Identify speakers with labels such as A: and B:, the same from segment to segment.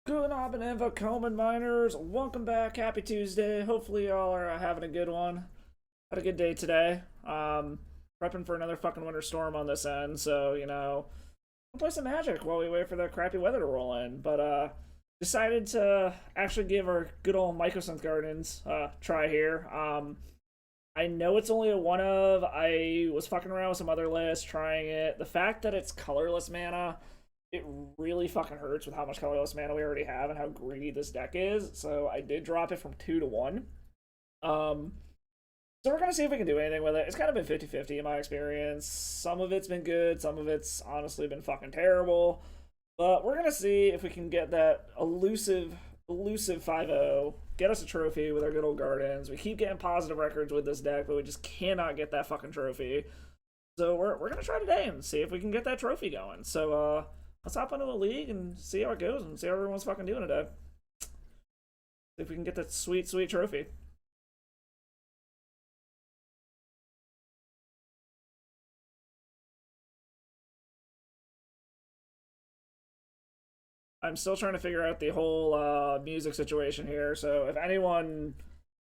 A: Good Info Coleman Miners. Welcome back. Happy Tuesday. Hopefully y'all are having a good one. Had a good day today. Prepping for another fucking winter storm on this end, so we'll play some Magic while we wait for the crappy weather to roll in. But decided to actually give our good old Mycosynth Gardens try here. I know it's only a one of. I was fucking around with some other lists, trying it. The fact that it's colorless mana, it really fucking hurts with how much colorless mana we already have and how greedy this deck is. So I did drop it from 2 to 1. Um, so we're gonna see if we can do anything with it. It's kind of been 50-50 in my experience. Some of it's been good, some of it's honestly been fucking terrible. But we're gonna see if we can get that elusive 5-0, get us a trophy with our good old Gardens. We keep getting positive records with this deck, but we just cannot get that fucking trophy. So we're gonna try today and see if we can get that trophy going. So let's hop into a league and see how it goes and see how everyone's fucking doing today. See if we can get that sweet, sweet trophy. I'm still trying to figure out the whole music situation here. So if anyone,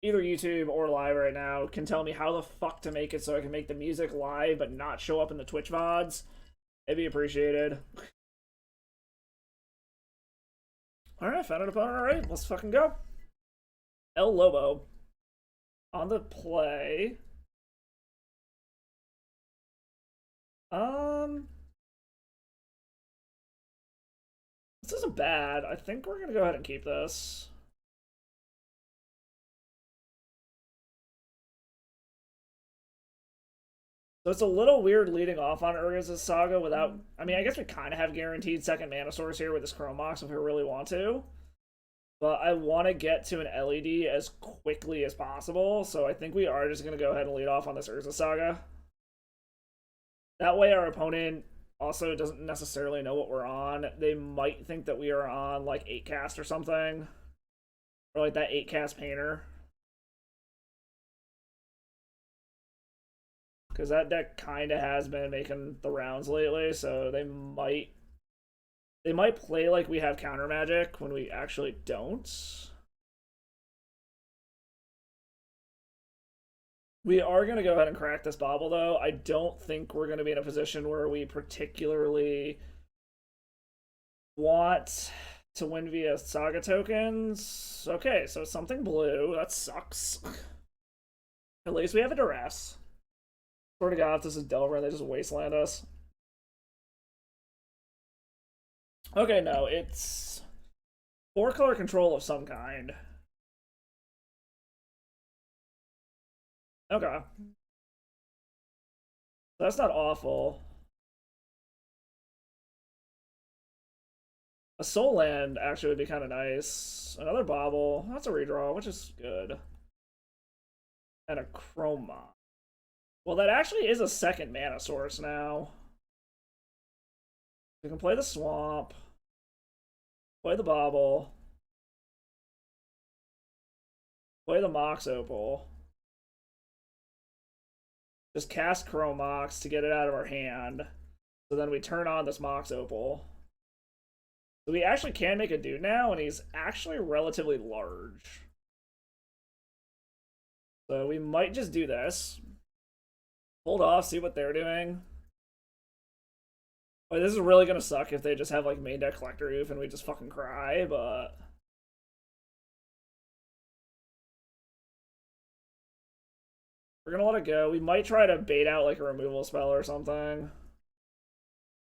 A: either YouTube or live right now, can tell me how the fuck to make it so I can make the music live but not show up in the Twitch VODs, it'd be appreciated. Alright, found an opponent. Alright, let's fucking go. El Lobo on the play. This isn't bad. I think we're gonna go ahead and keep this. So it's a little weird leading off on Urza's Saga without... I mean, I guess we kind of have guaranteed second mana source here with this Chrome Mox if we really want to. But I want to get to an LED as quickly as possible, so I think we are just going to go ahead and lead off on this Urza Saga. That way our opponent also doesn't necessarily know what we're on. They might think that we are on, like, 8-cast or something. Or, like, that 8-cast painter. Because that deck kind of has been making the rounds lately, so they might play like we have counter magic when we actually don't. We are going to go ahead and crack this bobble, though. I don't think we're going to be in a position where we particularly want to win via Saga tokens. Okay, so something blue. That sucks. At least we have a duress. Swear to God, if this is Delver, they just wasteland us. Okay, no, it's 4-color control of some kind. Okay. That's not awful. A Soul Land actually would be kind of nice. Another Bobble. That's a redraw, which is good. And a Chroma. Well, that actually is a second mana source now. We can play the Swamp. Play the Bobble. Play the Mox Opal. Just cast Chrome Mox to get it out of our hand. So then we turn on this Mox Opal. So we actually can make a dude now, and he's actually relatively large. So we might just do this. Hold off, see what they're doing. Like, this is really gonna suck if they just have, like, main deck Collector Oof and we just fucking cry, but... we're gonna let it go. We might try to bait out, like, a removal spell or something. Like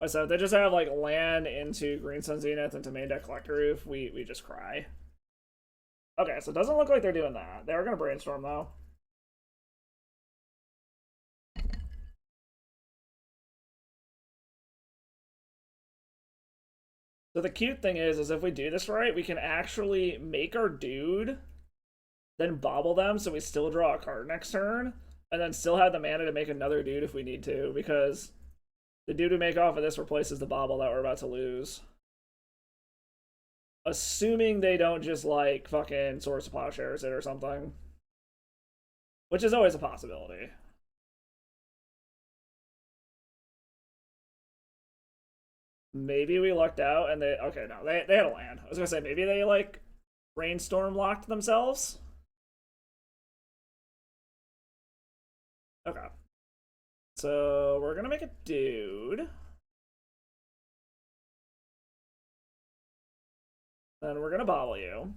A: I said, if they just have, like, land into Green Sun Zenith into main deck Collector Oof, we just cry. Okay, so it doesn't look like they're doing that. They are gonna brainstorm, though. So the cute thing is if we do this right, we can actually make our dude, then bobble them so we still draw a card next turn, and then still have the mana to make another dude if we need to, because the dude we make off of this replaces the bobble that we're about to lose. Assuming they don't just, like, fucking Source of Plowshares it or something. Which is always a possibility. Maybe we lucked out and they... Okay, no, they had a land. I was gonna say, maybe they, like, rainstorm locked themselves? Okay. So, we're gonna make a dude. Then we're gonna bobble you.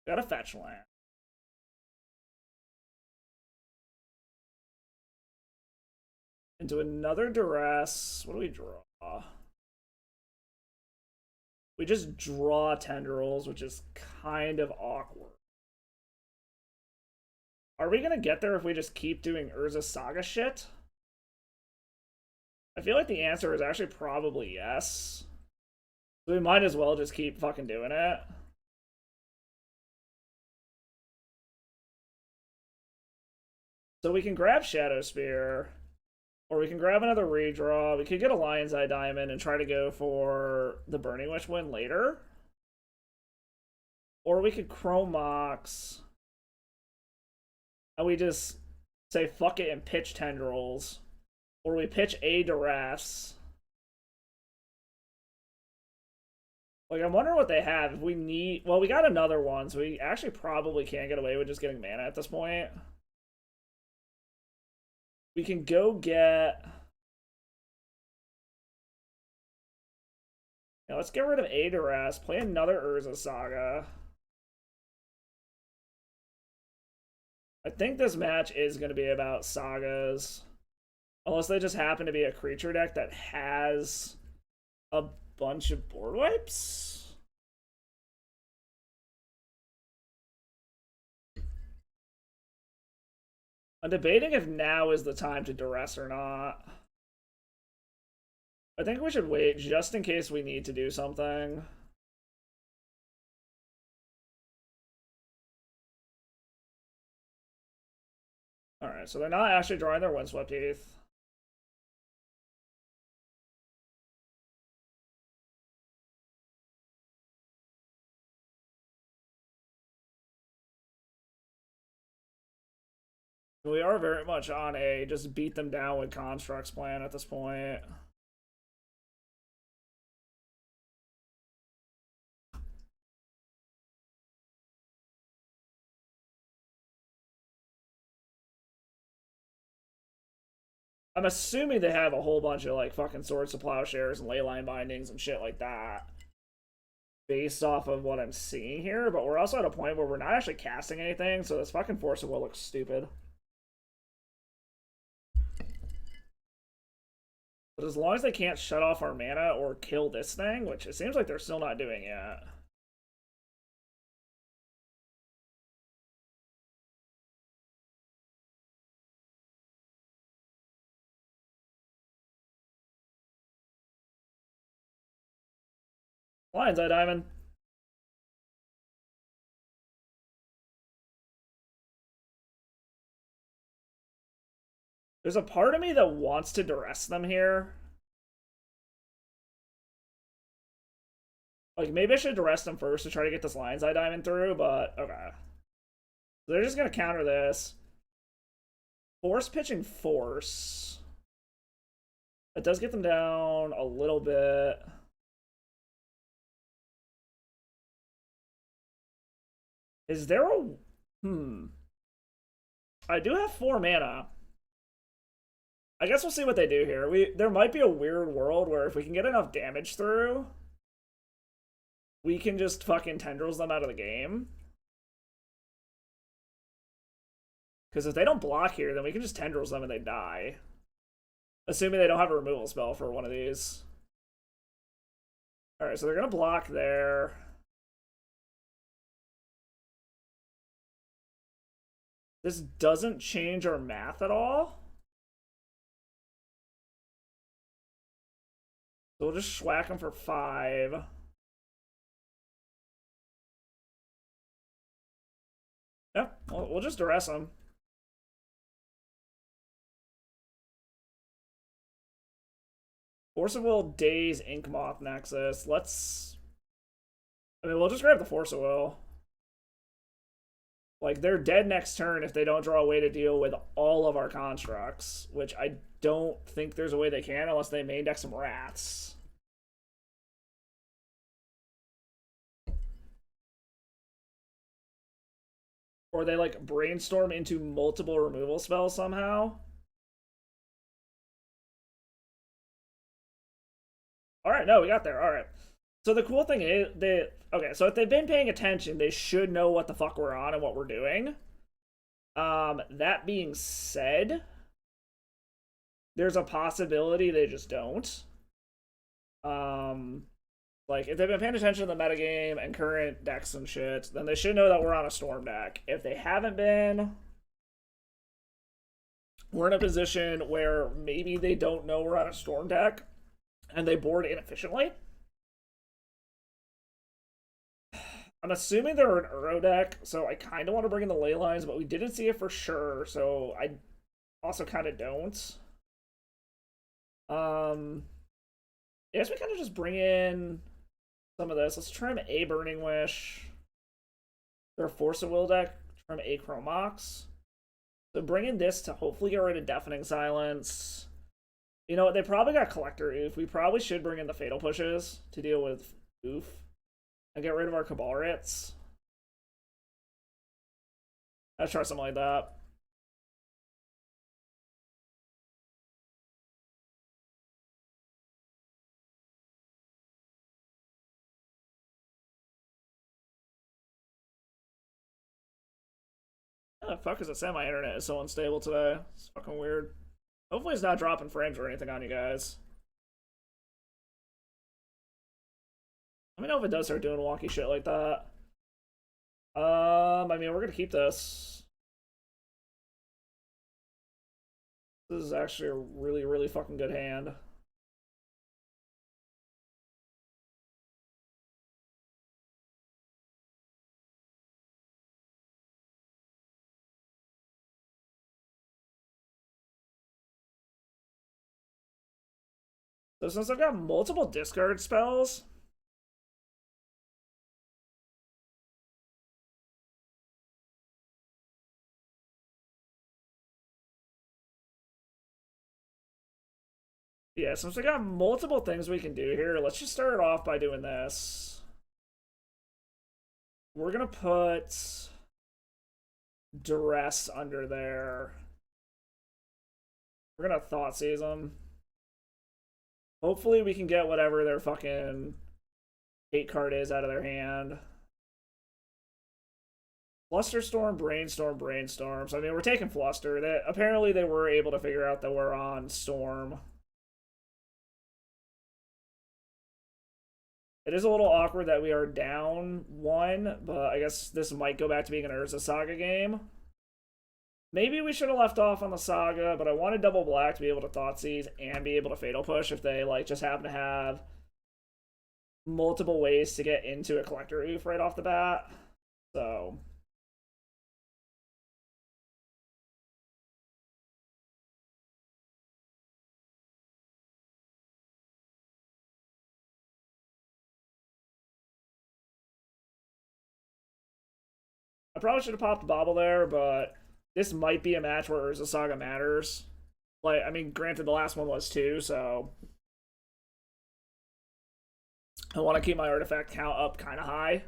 A: Got a fetch land. Into another duress. What do we draw? We just draw tendrils, which is kind of awkward. Are we gonna get there if we just keep doing Urza Saga shit? I feel like the answer is actually probably yes. So we might as well just keep fucking doing it. So we can grab Shadow Spear, or we can grab another redraw. We could get a Lion's Eye Diamond and try to go for the Burning Wish win later. Or we could Chrome Mox, and we just say fuck it and pitch Tendrils. Or we pitch a Duress. Like, I'm wondering what they have. If we need... Well, we got another one, so we actually probably can't get away with just getting mana at this point. We can go get... Now, let's get rid of a Duress, play another Urza Saga. I think this match is going to be about Sagas. Unless they just happen to be a creature deck that has a bunch of board wipes. I'm debating if now is the time to duress or not. I think we should wait just in case we need to do something. Alright, so they're not actually drawing their Windswept Heath. We are very much on a just beat them down with constructs plan at this point. I'm assuming they have a whole bunch of like fucking Swords to Plowshares and Leyline Bindings and shit like that. Based off of what I'm seeing here, but we're also at a point where we're not actually casting anything, so this fucking Force of Will looks stupid. But as long as they can't shut off our mana or kill this thing, which it seems like they're still not doing yet. Lion's Eye Diamond. There's a part of me that wants to duress them here. Like, maybe I should duress them first to try to get this Lion's Eye Diamond through, but okay. So they're just gonna counter this. Force pitching Force. That does get them down a little bit. Is there a... I do have 4 mana. I guess we'll see what they do here. There might be a weird world where if we can get enough damage through, we can just fucking tendrils them out of the game. Because if they don't block here, then we can just tendrils them and they die. Assuming they don't have a removal spell for one of these. Alright, so they're going to block there. This doesn't change our math at all. So we'll just schwack them for 5. Yeah, we'll just duress them. Force of Will, Daze, Ink Moth, Nexus. I mean, we'll just grab the Force of Will. Like, they're dead next turn if they don't draw a way to deal with all of our constructs, which I don't think there's a way they can unless they main deck some rats. Or they, like, brainstorm into multiple removal spells somehow. Alright, no, we got there. Alright. So the cool thing is, okay, so if they've been paying attention, they should know what the fuck we're on and what we're doing. That being said, there's a possibility they just don't. Like, if they've been paying attention to the metagame and current decks and shit, then they should know that we're on a Storm deck. If they haven't been, we're in a position where maybe they don't know we're on a Storm deck and they board inefficiently. I'm assuming they're an Uro deck, so I kind of want to bring in the ley lines, but we didn't see it for sure, so I also kind of don't. I guess we kind of just bring in some of this. Let's trim a Burning Wish. They're a Force of Will deck. Trim a Chromox. So bring in this to hopefully get rid of Deafening Silence. You know what? They probably got Collector Oof. We probably should bring in the Fatal Pushes to deal with Oof. And get rid of our Cabal Writs. Let's try something like that. How the fuck is it saying my internet is so unstable today? It's fucking weird. Hopefully it's not dropping frames or anything on you guys. Let me know if it does start doing wonky shit like that. I mean, we're gonna keep this. This is actually a really, really fucking good hand. So since I've got multiple discard spells, yeah, since we got multiple things we can do here, let's just start it off by doing this. We're gonna put Duress under there. We're gonna Thoughtseize them. Hopefully we can get whatever their fucking hate card is out of their hand. Flusterstorm, Brainstorm, Brainstorm. So I mean, we're taking Fluster. Apparently they were able to figure out that we're on Storm. It is a little awkward that we are down one, but I guess this might go back to being an Urza Saga game. Maybe we should have left off on the Saga, but I wanted double black to be able to Thoughtseize and be able to Fatal Push if they like just happen to have multiple ways to get into a Collector Oof right off the bat. So I probably should have popped Bobble there, but this might be a match where Urza Saga matters. Like, I mean, granted, the last one was too, so I want to keep my artifact count up kind of high.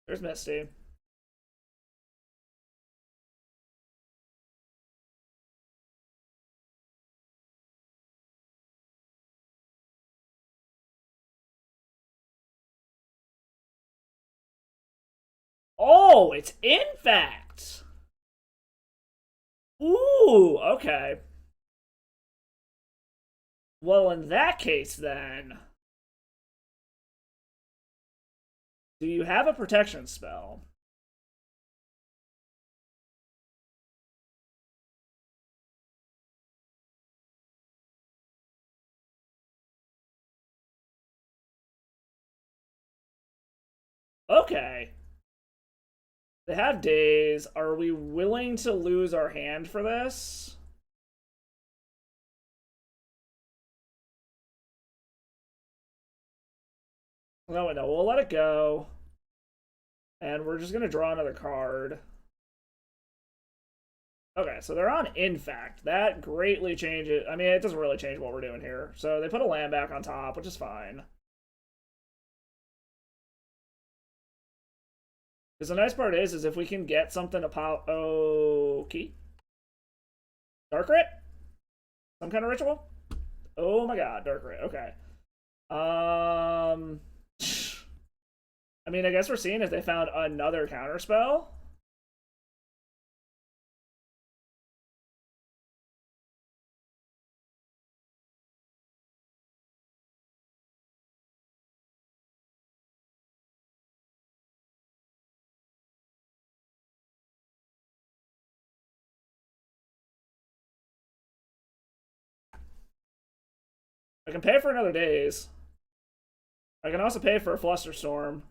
A: There's Misty. Oh, it's Infect! Ooh, okay. Well, in that case, then, do you have a protection spell? Okay. They have days. Are we willing to lose our hand for this? No, we'll let it go. And we're just gonna draw another card. Okay, so they're on Infect. That greatly changes. I mean, it doesn't really change what we're doing here. So they put a land back on top, which is fine. Because the nice part is if we can get something to pop. Okay. Dark Rit? Some kind of ritual? Oh my god, Dark Rit. Okay. I mean, I guess we're seeing if they found another counterspell. I can pay for another daze. I can also pay for a Flusterstorm.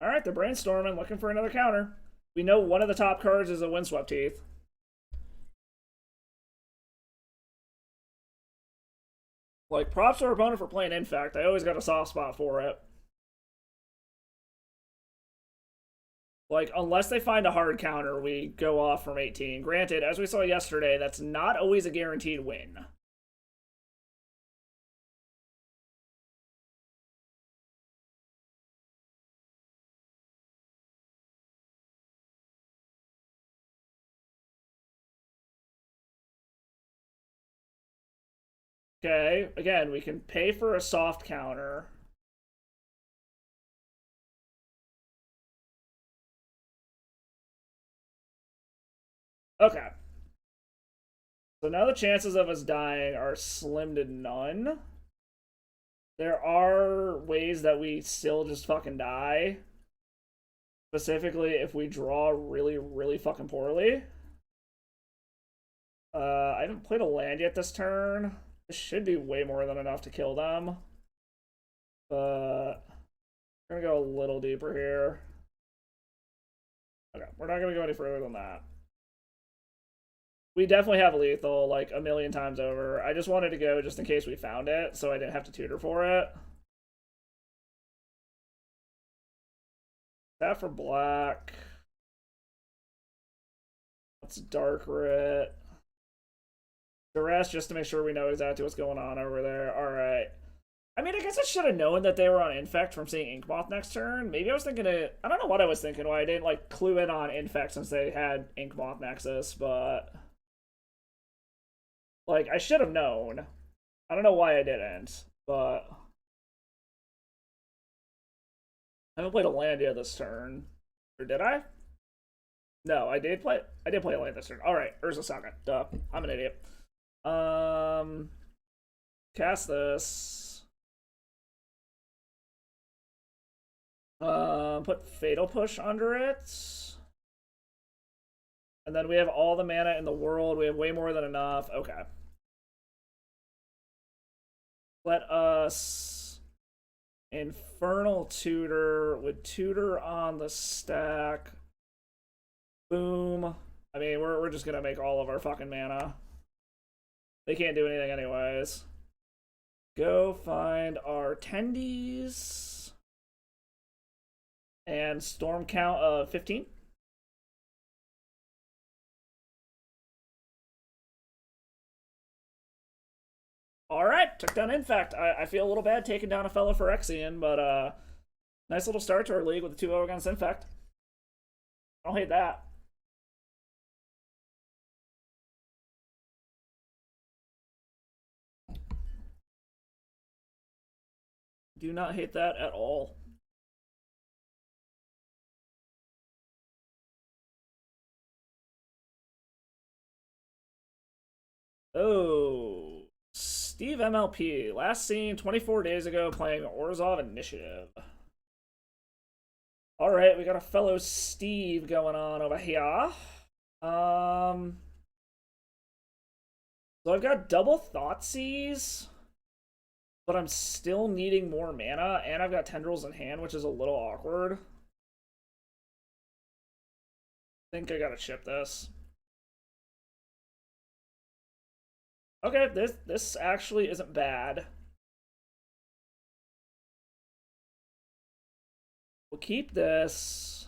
A: Alright, they're brainstorming, looking for another counter. We know one of the top cards is a Windswept Teeth. Like, props to our opponent for playing Infect. I always got a soft spot for it. Like, unless they find a hard counter, we go off from 18. Granted, as we saw yesterday, that's not always a guaranteed win. Okay, again, we can pay for a soft counter. Okay. So now the chances of us dying are slim to none. There are ways that we still just fucking die. Specifically if we draw really, really fucking poorly. I haven't played a land yet this turn. This should be way more than enough to kill them. But we're gonna go a little deeper here. Okay, we're not gonna go any further than that. We definitely have lethal like a million times over. I just wanted to go just in case we found it, so I didn't have to tutor for it. That for black. That's Dark Rit. Duress just to make sure we know exactly what's going on over there. Alright. I mean, I guess I should have known that they were on Infect from seeing Inkmoth next turn. Maybe I was thinking it. I don't know what I was thinking, why I didn't like clue in on Infect since they had Inkmoth Nexus, but like I should have known. I don't know why I didn't, but I haven't played a land yet this turn. Or did I? No, I did play a land this turn. Alright, Urza Saga. Duh. I'm an idiot. Cast this. Put Fatal Push under it. And then we have all the mana in the world. We have way more than enough. Okay. Let us Infernal Tutor with Tutor on the stack. Boom. I mean, we're just gonna make all of our fucking mana. They can't do anything anyways. Go find our tendies. And storm count of 15. Alright, took down Infect. I feel a little bad taking down a fellow Phyrexian, but nice little start to our league with a 2-0 against Infect. I don't hate that. Do not hate that at all. Oh, Steve MLP. Last seen 24 days ago playing Orzhov Initiative. Alright, we got a fellow Steve going on over here. So I've got double Thoughtseize, but I'm still needing more mana, and I've got Tendrils in hand, which is a little awkward. I think I gotta chip this. Okay, this actually isn't bad. We'll keep this.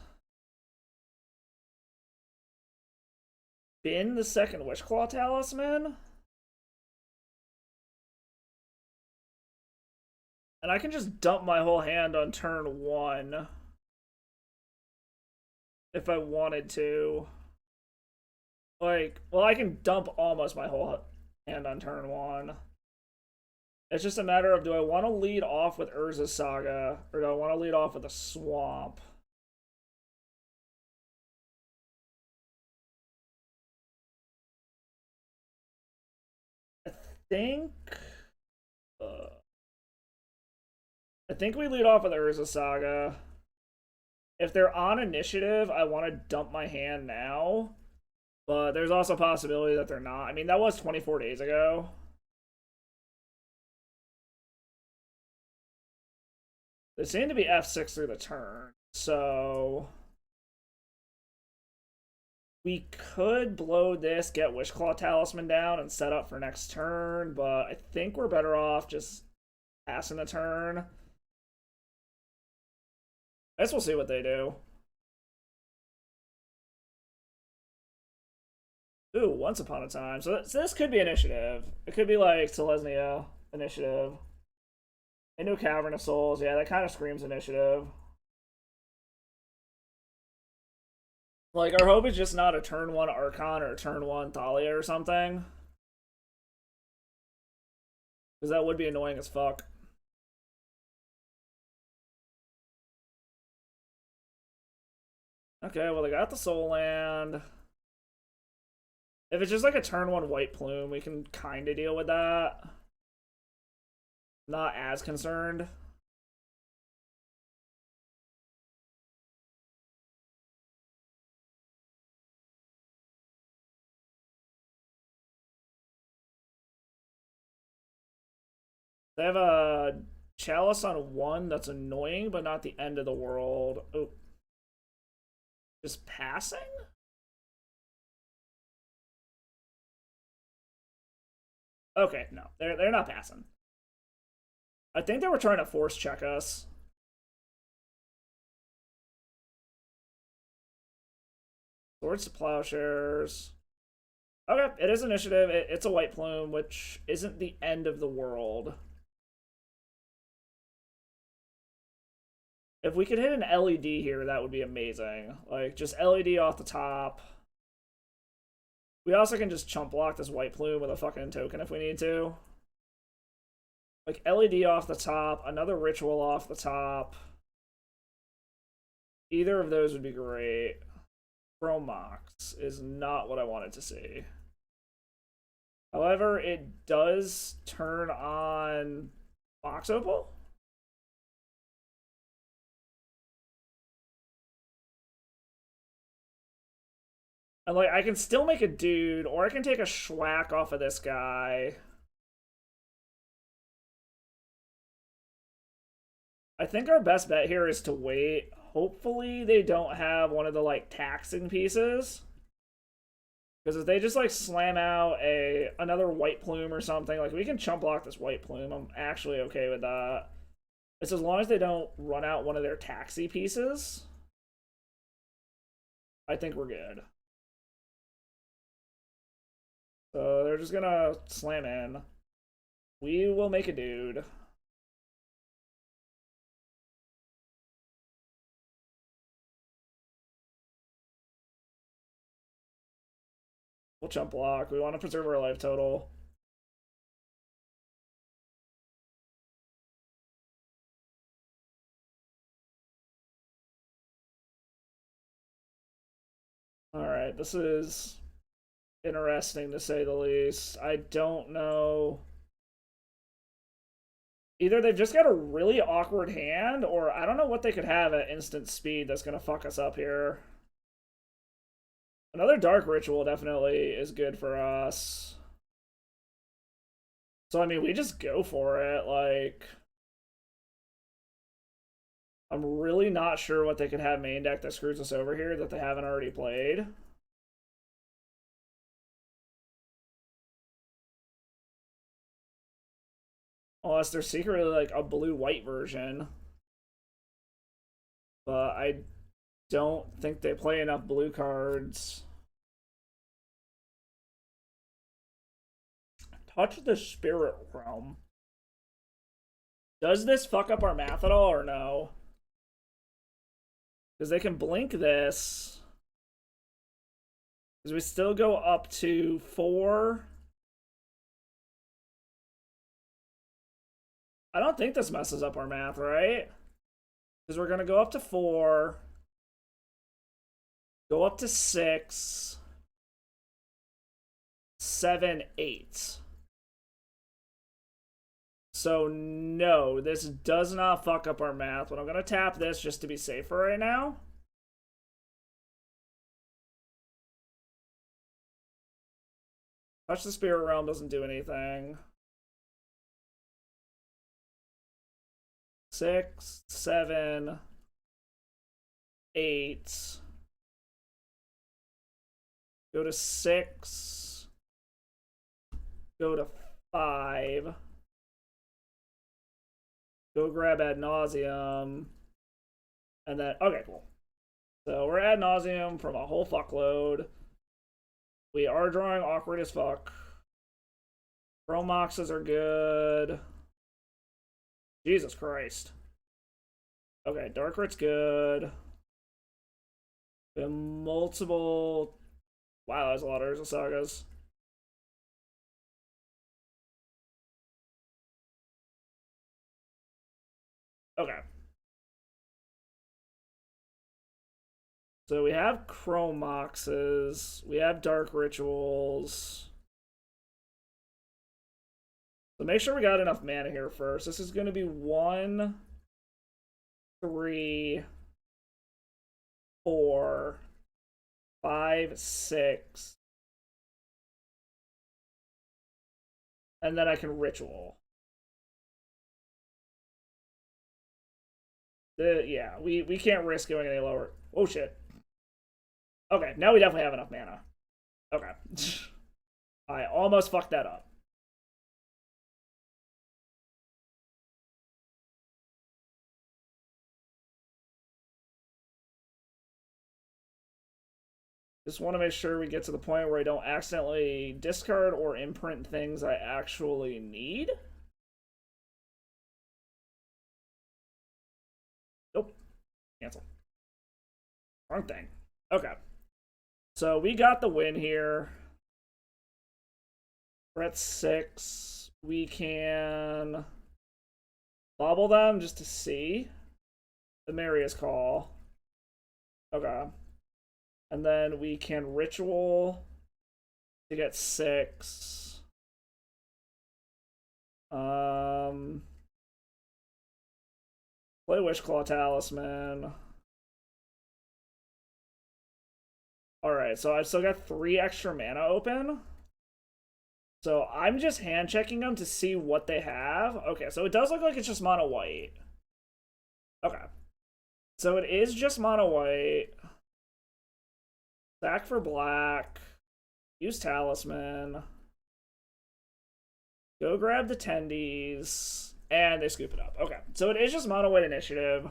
A: Bin the second Wishclaw Talisman. And I can just dump my whole hand on turn 1. If I wanted to. Like, well, I can dump almost my whole hand on turn 1. It's just a matter of, do I want to lead off with Urza's Saga, or do I want to lead off with a Swamp? I think... Uh, I think we lead off with Urza's Saga. If they're on initiative, I want to dump my hand now. But there's also a possibility that they're not. I mean, that was 24 days ago. They seem to be F6 through the turn, so we could blow this, get Wishclaw Talisman down, and set up for next turn, but I think we're better off just passing the turn. I guess we'll see what they do. Ooh, Once Upon a Time. So this could be initiative. It could be like Selesnya initiative. Into Cavern of Souls. Yeah, that kind of screams initiative. Like, our hope is just not a turn 1 Archon or a turn 1 Thalia or something. Because that would be annoying as fuck. Okay, well, they got the Soul Land. If it's just like a turn 1 White Plume, we can kind of deal with that. Not as concerned. They have a Chalice on 1 that's annoying, but not the end of the world. Oh. Just passing? Okay, no. They're not passing. I think they were trying to force check us. Swords to Plowshares. Okay, it is initiative. It's a White Plume, which isn't the end of the world. If we could hit an LED here, that would be amazing. Like, just LED off the top. We also can just chump block this White Plume with a fucking token if we need to. Like, LED off the top, another Ritual off the top. Either of those would be great. Chromox is not what I wanted to see. However, it does turn on Mox Opal. And like, I can still make a dude, or I can take a Schwack off of this guy. I think our best bet here is to wait. Hopefully they don't have one of the like taxing pieces. Because if they just like slam out another White Plume or something, like we can chump block this White Plume. I'm actually okay with that. It's as long as they don't run out one of their taxi pieces. I think we're good. So they're just gonna slam in. We will make a dude. We'll chump block. We want to preserve our life total. Alright, this is interesting to say the least. I don't know. Either they've just got a really awkward hand, or I don't know what they could have at instant speed that's going to fuck us up here. Another Dark Ritual definitely is good for us. So, I mean, we just go for it. Like, I'm really not sure what they could have main deck that screws us over here that they haven't already played. Unless they're secretly like a blue-white version. but I don't think they play enough blue cards. Touch the Spirit Realm. Does this fuck up our math at all or no? Because they can blink this. Because we still go up to 4. I don't think this messes up our math, right? Because we're going to go up to 4. Go up to 6. 7, 8. So, no, this does not fuck up our math, but I'm going to tap this just to be safer right now. Touch the Spirit Realm doesn't do anything. 6, 7, 8. Go to 6. Go to 5. Go grab Ad Nauseam. And then, okay, cool. So we're Ad Nauseam from a whole fuckload. We are drawing awkward as fuck. Chromoxes are good. Jesus Christ. Okay, Darkrit's good. We have multiple... Wow, that's a lot of Urza Sagas. Okay. So we have Chromoxes. We have Dark Rituals. So make sure we got enough mana here first. This is going to be 1, 3, 4, 5, 6. And then I can Ritual. Yeah, we can't risk going any lower. Oh, shit. Okay, now we definitely have enough mana. Okay. I almost fucked that up. Just want to make sure we get to the point where I don't accidentally discard or imprint things I actually need. Nope. Cancel. Wrong thing. Okay. So we got the win here. We're at 6. We can bobble them just to see. The Marius Call. Okay. And then we can Ritual to get 6. Play Wishclaw Talisman. Alright, so I've still got 3 extra mana open. So I'm just hand checking them to see what they have. Okay, so it does look like it's just mono white. Okay. So it is just mono white. Sack for black. Use Talisman. Go grab the Tendies. And they scoop it up. Okay, so it is just mono white initiative.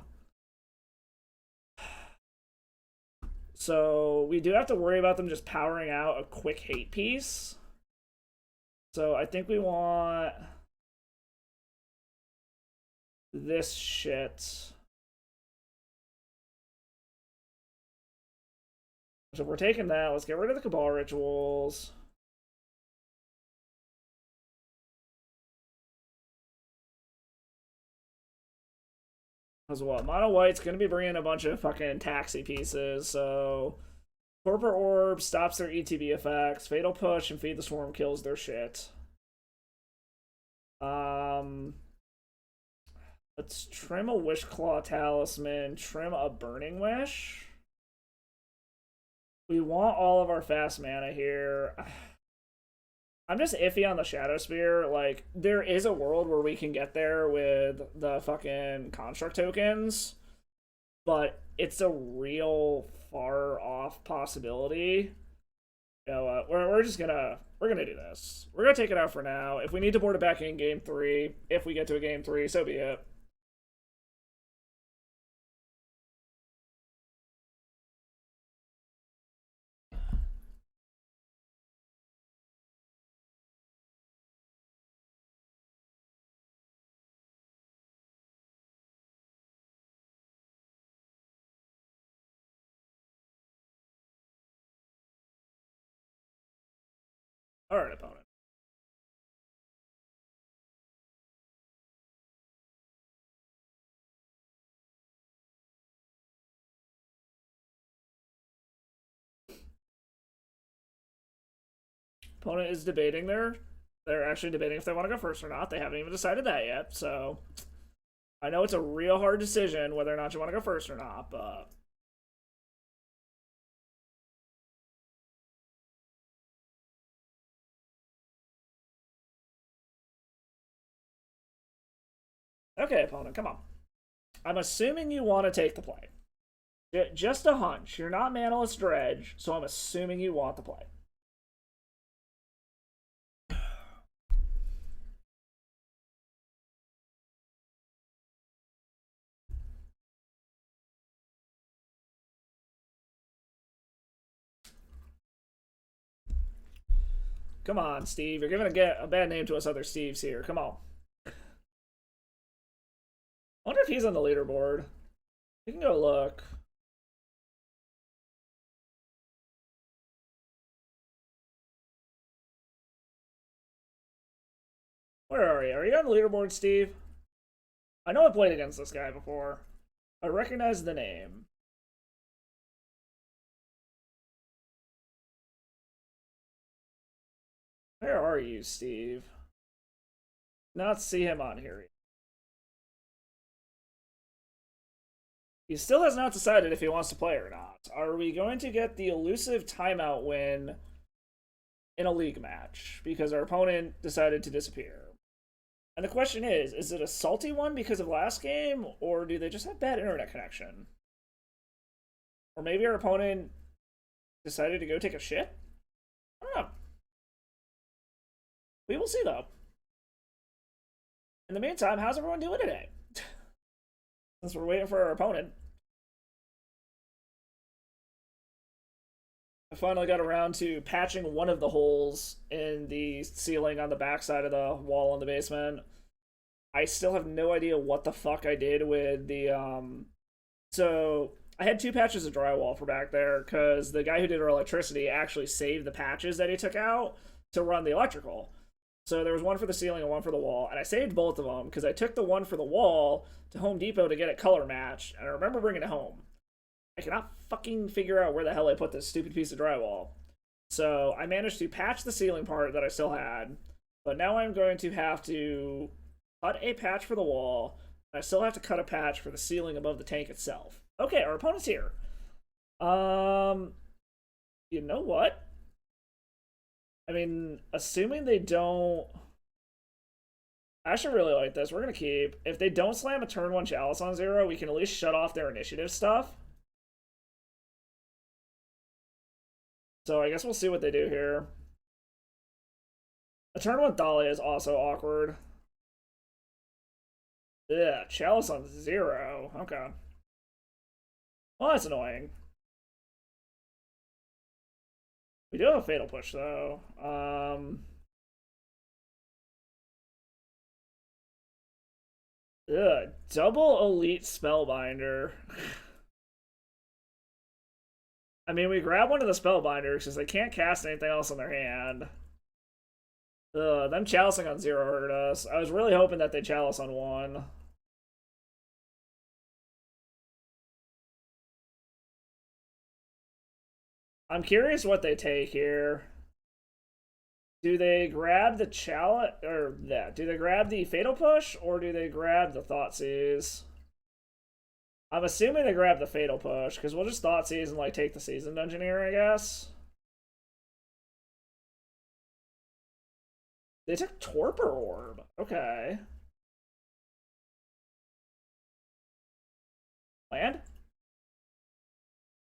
A: So we do have to worry about them just powering out a quick hate piece. So I think we want this shit. So if we're taking that, let's get rid of the Cabal Rituals. As well, Mono White's going to be bringing a bunch of fucking taxi pieces, so... Torpor Orb stops their ETB effects. Fatal Push and Feed the Swarm kills their shit. Let's trim a Wishclaw Talisman, trim a Burning Wish. We want all of our fast mana here. I'm just iffy on the Shadow Spear. Like, there is a world where we can get there with the fucking Construct tokens, but it's a real far off possibility. You know what? We're gonna do this. We're gonna take it out for now. If we need to board it back in game 3, if we get to a game 3, so be it. Alright, opponent. Opponent is debating they're actually debating if they want to go first or not. They haven't even decided that yet, so I know it's a real hard decision whether or not you want to go first or not, but okay, opponent, come on. I'm assuming you want to take the play. Just a hunch. You're not Manaless Dredge, so I'm assuming you want the play. Come on, Steve. You're gonna get a bad name to us other Steves here. Come on. I wonder if he's on the leaderboard. We can go look. Where are you? Are you on the leaderboard, Steve? I know I played against this guy before. I recognize the name. Where are you, Steve? Not see him on here. He still has not decided if he wants to play or not. Are we going to get the elusive timeout win in a league match because our opponent decided to disappear? And the question is it a salty one because of last game, or do they just have bad internet connection? Or maybe our opponent decided to go take a shit? I don't know. We will see, though. In the meantime, how's everyone doing today? Since we're waiting for our opponent. I finally got around to patching one of the holes in the ceiling on the backside of the wall in the basement. I still have no idea what the fuck I did with the, So, I had 2 patches of drywall for back there, because the guy who did our electricity actually saved the patches that he took out to run the electrical. So there was one for the ceiling and one for the wall, and I saved both of them because I took the one for the wall to Home Depot to get it color matched, and I remember bringing it home. I cannot fucking figure out where the hell I put this stupid piece of drywall. So I managed to patch the ceiling part that I still had, but now I'm going to have to cut a patch for the wall, and I still have to cut a patch for the ceiling above the tank itself. Okay, our opponent's here. You know what? I mean, assuming they don't... I actually really like this. We're going to keep. If they don't slam a turn 1 Chalice on 0, we can at least shut off their initiative stuff. So I guess we'll see what they do here. A turn 1 Dahlia is also awkward. Yeah, Chalice on 0. Okay. Well, that's annoying. We do have a Fatal Push, though. Double Elite Spellbinder. I mean, we grab one of the Spellbinders because they can't cast anything else on their hand. Them chalicing on 0 hurt us. I was really hoping that they chalice on 1. I'm curious what they take here. Do they grab the chalice, or that? Do they grab the Fatal Push, or do they grab the Thoughtseize? I'm assuming they grab the Fatal Push, because we'll just Thoughtseize and, like, take the Seasoned Engineer, I guess. They took Torpor Orb. Okay. Land?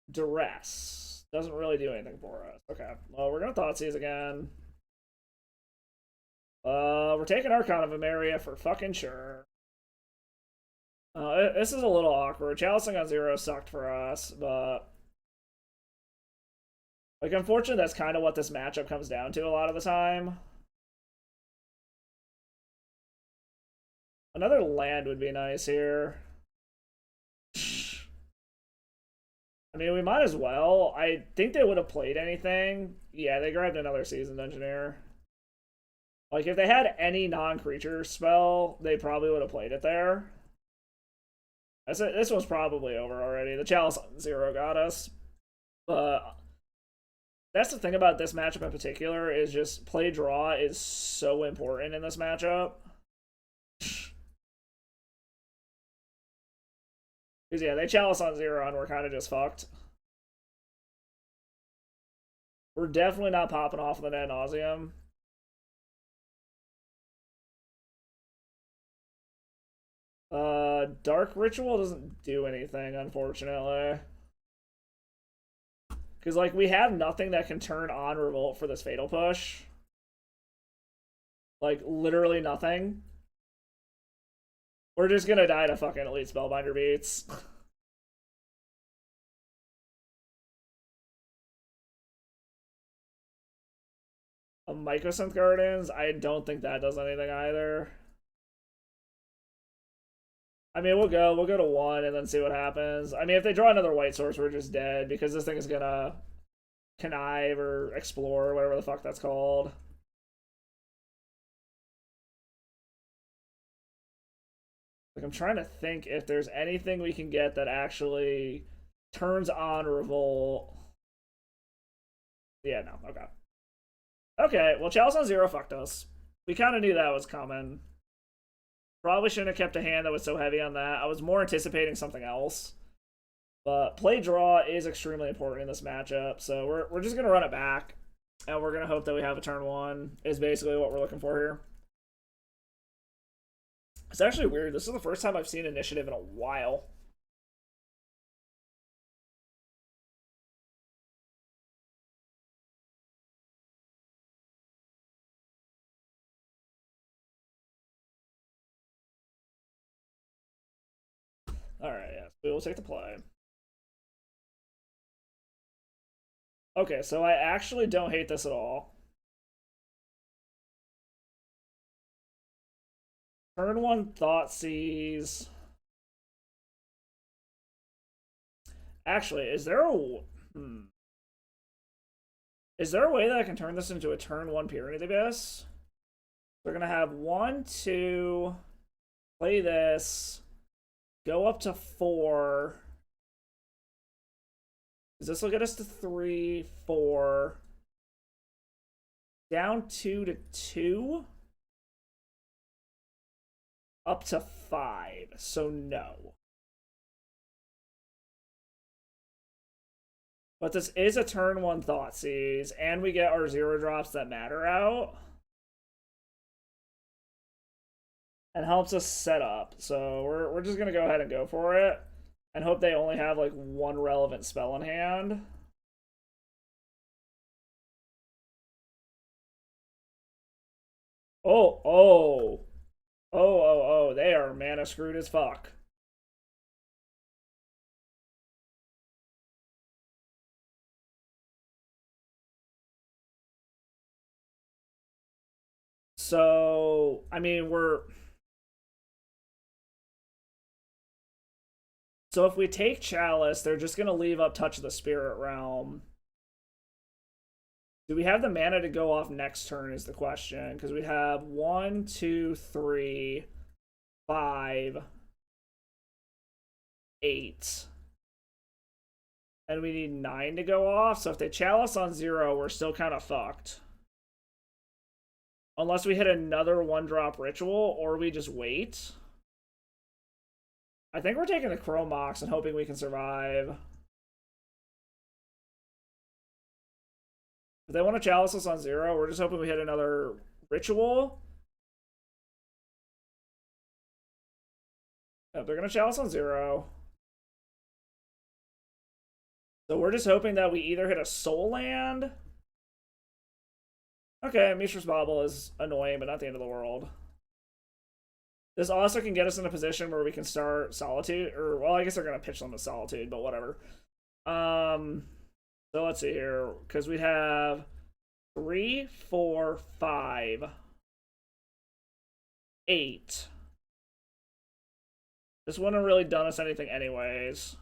A: Duress. Doesn't really do anything for us. Okay. Well, we're going to Thoughtseize again. We're taking Archon of Emeria for fucking sure. This is a little awkward. Chalicing on 0 sucked for us, but... like, unfortunately, that's kind of what this matchup comes down to a lot of the time. Another land would be nice here. I mean, we might as well. I think they would have played anything. Yeah, they grabbed another Seasoned Engineer. Like, if they had any non-creature spell, they probably would have played it there. This was probably over already. The Chalice on 0 got us. But that's the thing about this matchup in particular, is just play draw is so important in this matchup. Because, yeah, they Chalice on 0 and we're kind of just fucked. We're definitely not popping off the ad nauseum. Dark Ritual doesn't do anything, unfortunately. Because, like, we have nothing that can turn on Revolt for this Fatal Push. Like, literally nothing. We're just gonna die to fucking Elite Spellbinder beats. A Mycosynth Gardens, I don't think that does anything either. I mean, we'll go to 1 and then see what happens. I mean, if they draw another white source, we're just dead, because this thing is gonna connive or explore, whatever the fuck that's called. Like, I'm trying to think if there's anything we can get that actually turns on Revolt. Yeah, no, okay. Okay, well, Chalice on 0 fucked us. We kind of knew that was coming. Probably shouldn't have kept a hand that was so heavy on that. I was more anticipating something else. But play draw is extremely important in this matchup, so we're just going to run it back. And we're going to hope that we have a turn 1, is basically what we're looking for here. It's actually weird. This is the first time I've seen initiative in a while. Alright, yes, we will take the play. Okay, so I actually don't hate this at all. Turn 1 Thoughtseize. Actually, is there a... Is there a way that I can turn this into a turn 1 Pyramid Abyss? We're going to have 1, 2, play this, go up to 4. Does this will get us to 3, 4, down 2 to 2, up to 5, so no. But this is a turn 1 Thoughtseize, and we get our 0 drops that matter out. And helps us set up. So we're just going to go ahead and go for it. And hope they only have, like, 1 relevant spell in hand. Oh. They are mana screwed as fuck. So, I mean, So if we take Chalice, they're just going to leave up Touch of the Spirit Realm. Do we have the mana to go off next turn is the question. Because we have 1, 2, 3, 5, 8. And we need 9 to go off. So if they Chalice on 0, we're still kind of fucked. Unless we hit another 1-drop Ritual, or we just wait. I think we're taking the Chrome Mox and hoping we can survive. If they want to Chalice us on 0, we're just hoping we hit another Ritual. No, they're going to Chalice on 0. So we're just hoping that we either hit a Soul Land. Okay, Mishra's Bauble is annoying, but not the end of the world. This also can get us in a position where we can start Solitude, or, well, I guess they're going to pitch them to Solitude, but whatever. So let's see here, because we have 3, 4, 5, 8. This wouldn't have really done us anything anyways.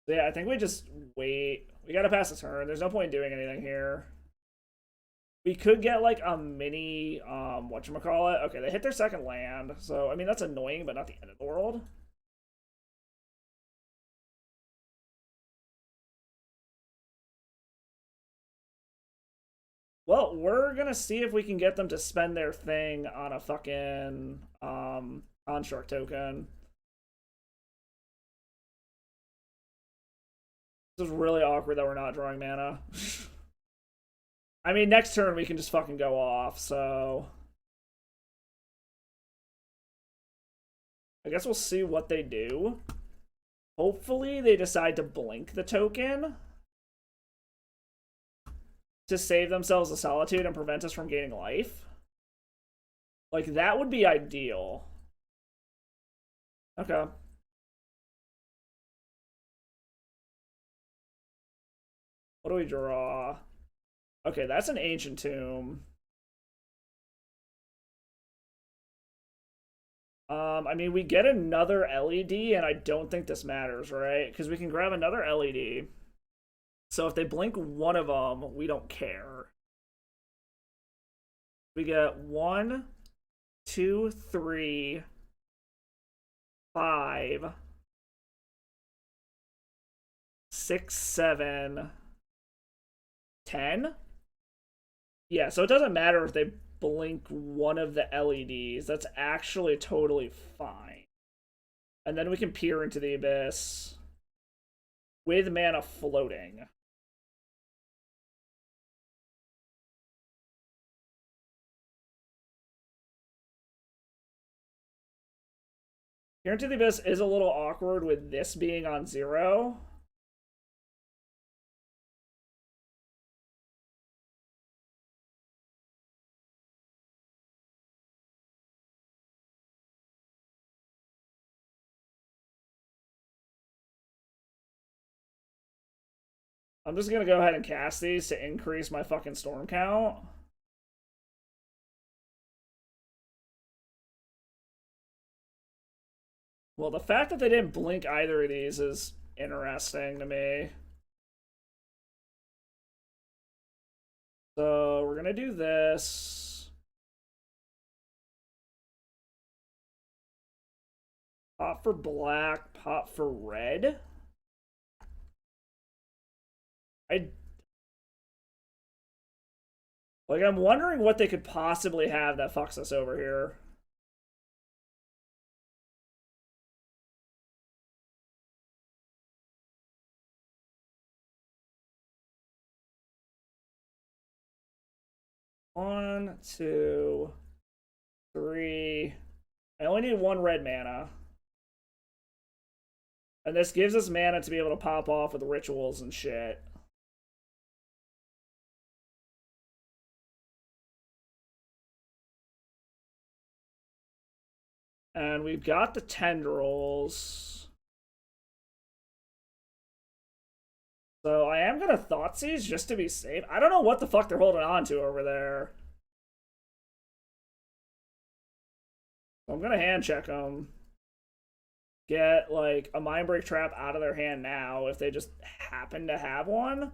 A: So yeah, I think we just wait. We gotta pass the turn. There's no point in doing anything here. We could get like a mini whatchamacallit. Okay, they hit their second land, so I mean that's annoying, but not the end of the world. Well, we're gonna see if we can get them to spend their thing on a fucking construct token. This is really awkward that we're not drawing mana. I mean, next turn we can just fucking go off, so I guess we'll see what they do. Hopefully they decide to blink the token to save themselves a solitude and prevent us from gaining life. Like, that would be ideal. Okay. What do we draw? Okay, that's an ancient tomb. I mean, we get another LED, and I don't think this matters, right? Because we can grab another LED. So if they blink one of them, we don't care. We get 1, 2, 3, 5, 6, 7, 10. Yeah, so it doesn't matter if they blink one of the LEDs. That's actually totally fine. And then we can peer into the abyss with mana floating. Peer into the abyss is a little awkward with this being on 0. I'm just gonna go ahead and cast these to increase my fucking storm count. Well, the fact that they didn't blink either of these is interesting to me. So we're gonna do this. Pop for black, pop for red. I'm wondering what they could possibly have that fucks us over here. One, two, three. I only need 1 red mana. And this gives us mana to be able to pop off with rituals and shit. And we've got the tendrils. So I am gonna Thoughtseize just to be safe. I don't know what the fuck they're holding on to over there. I'm gonna hand check them. Get like a Mindbreak Trap out of their hand now if they just happen to have one.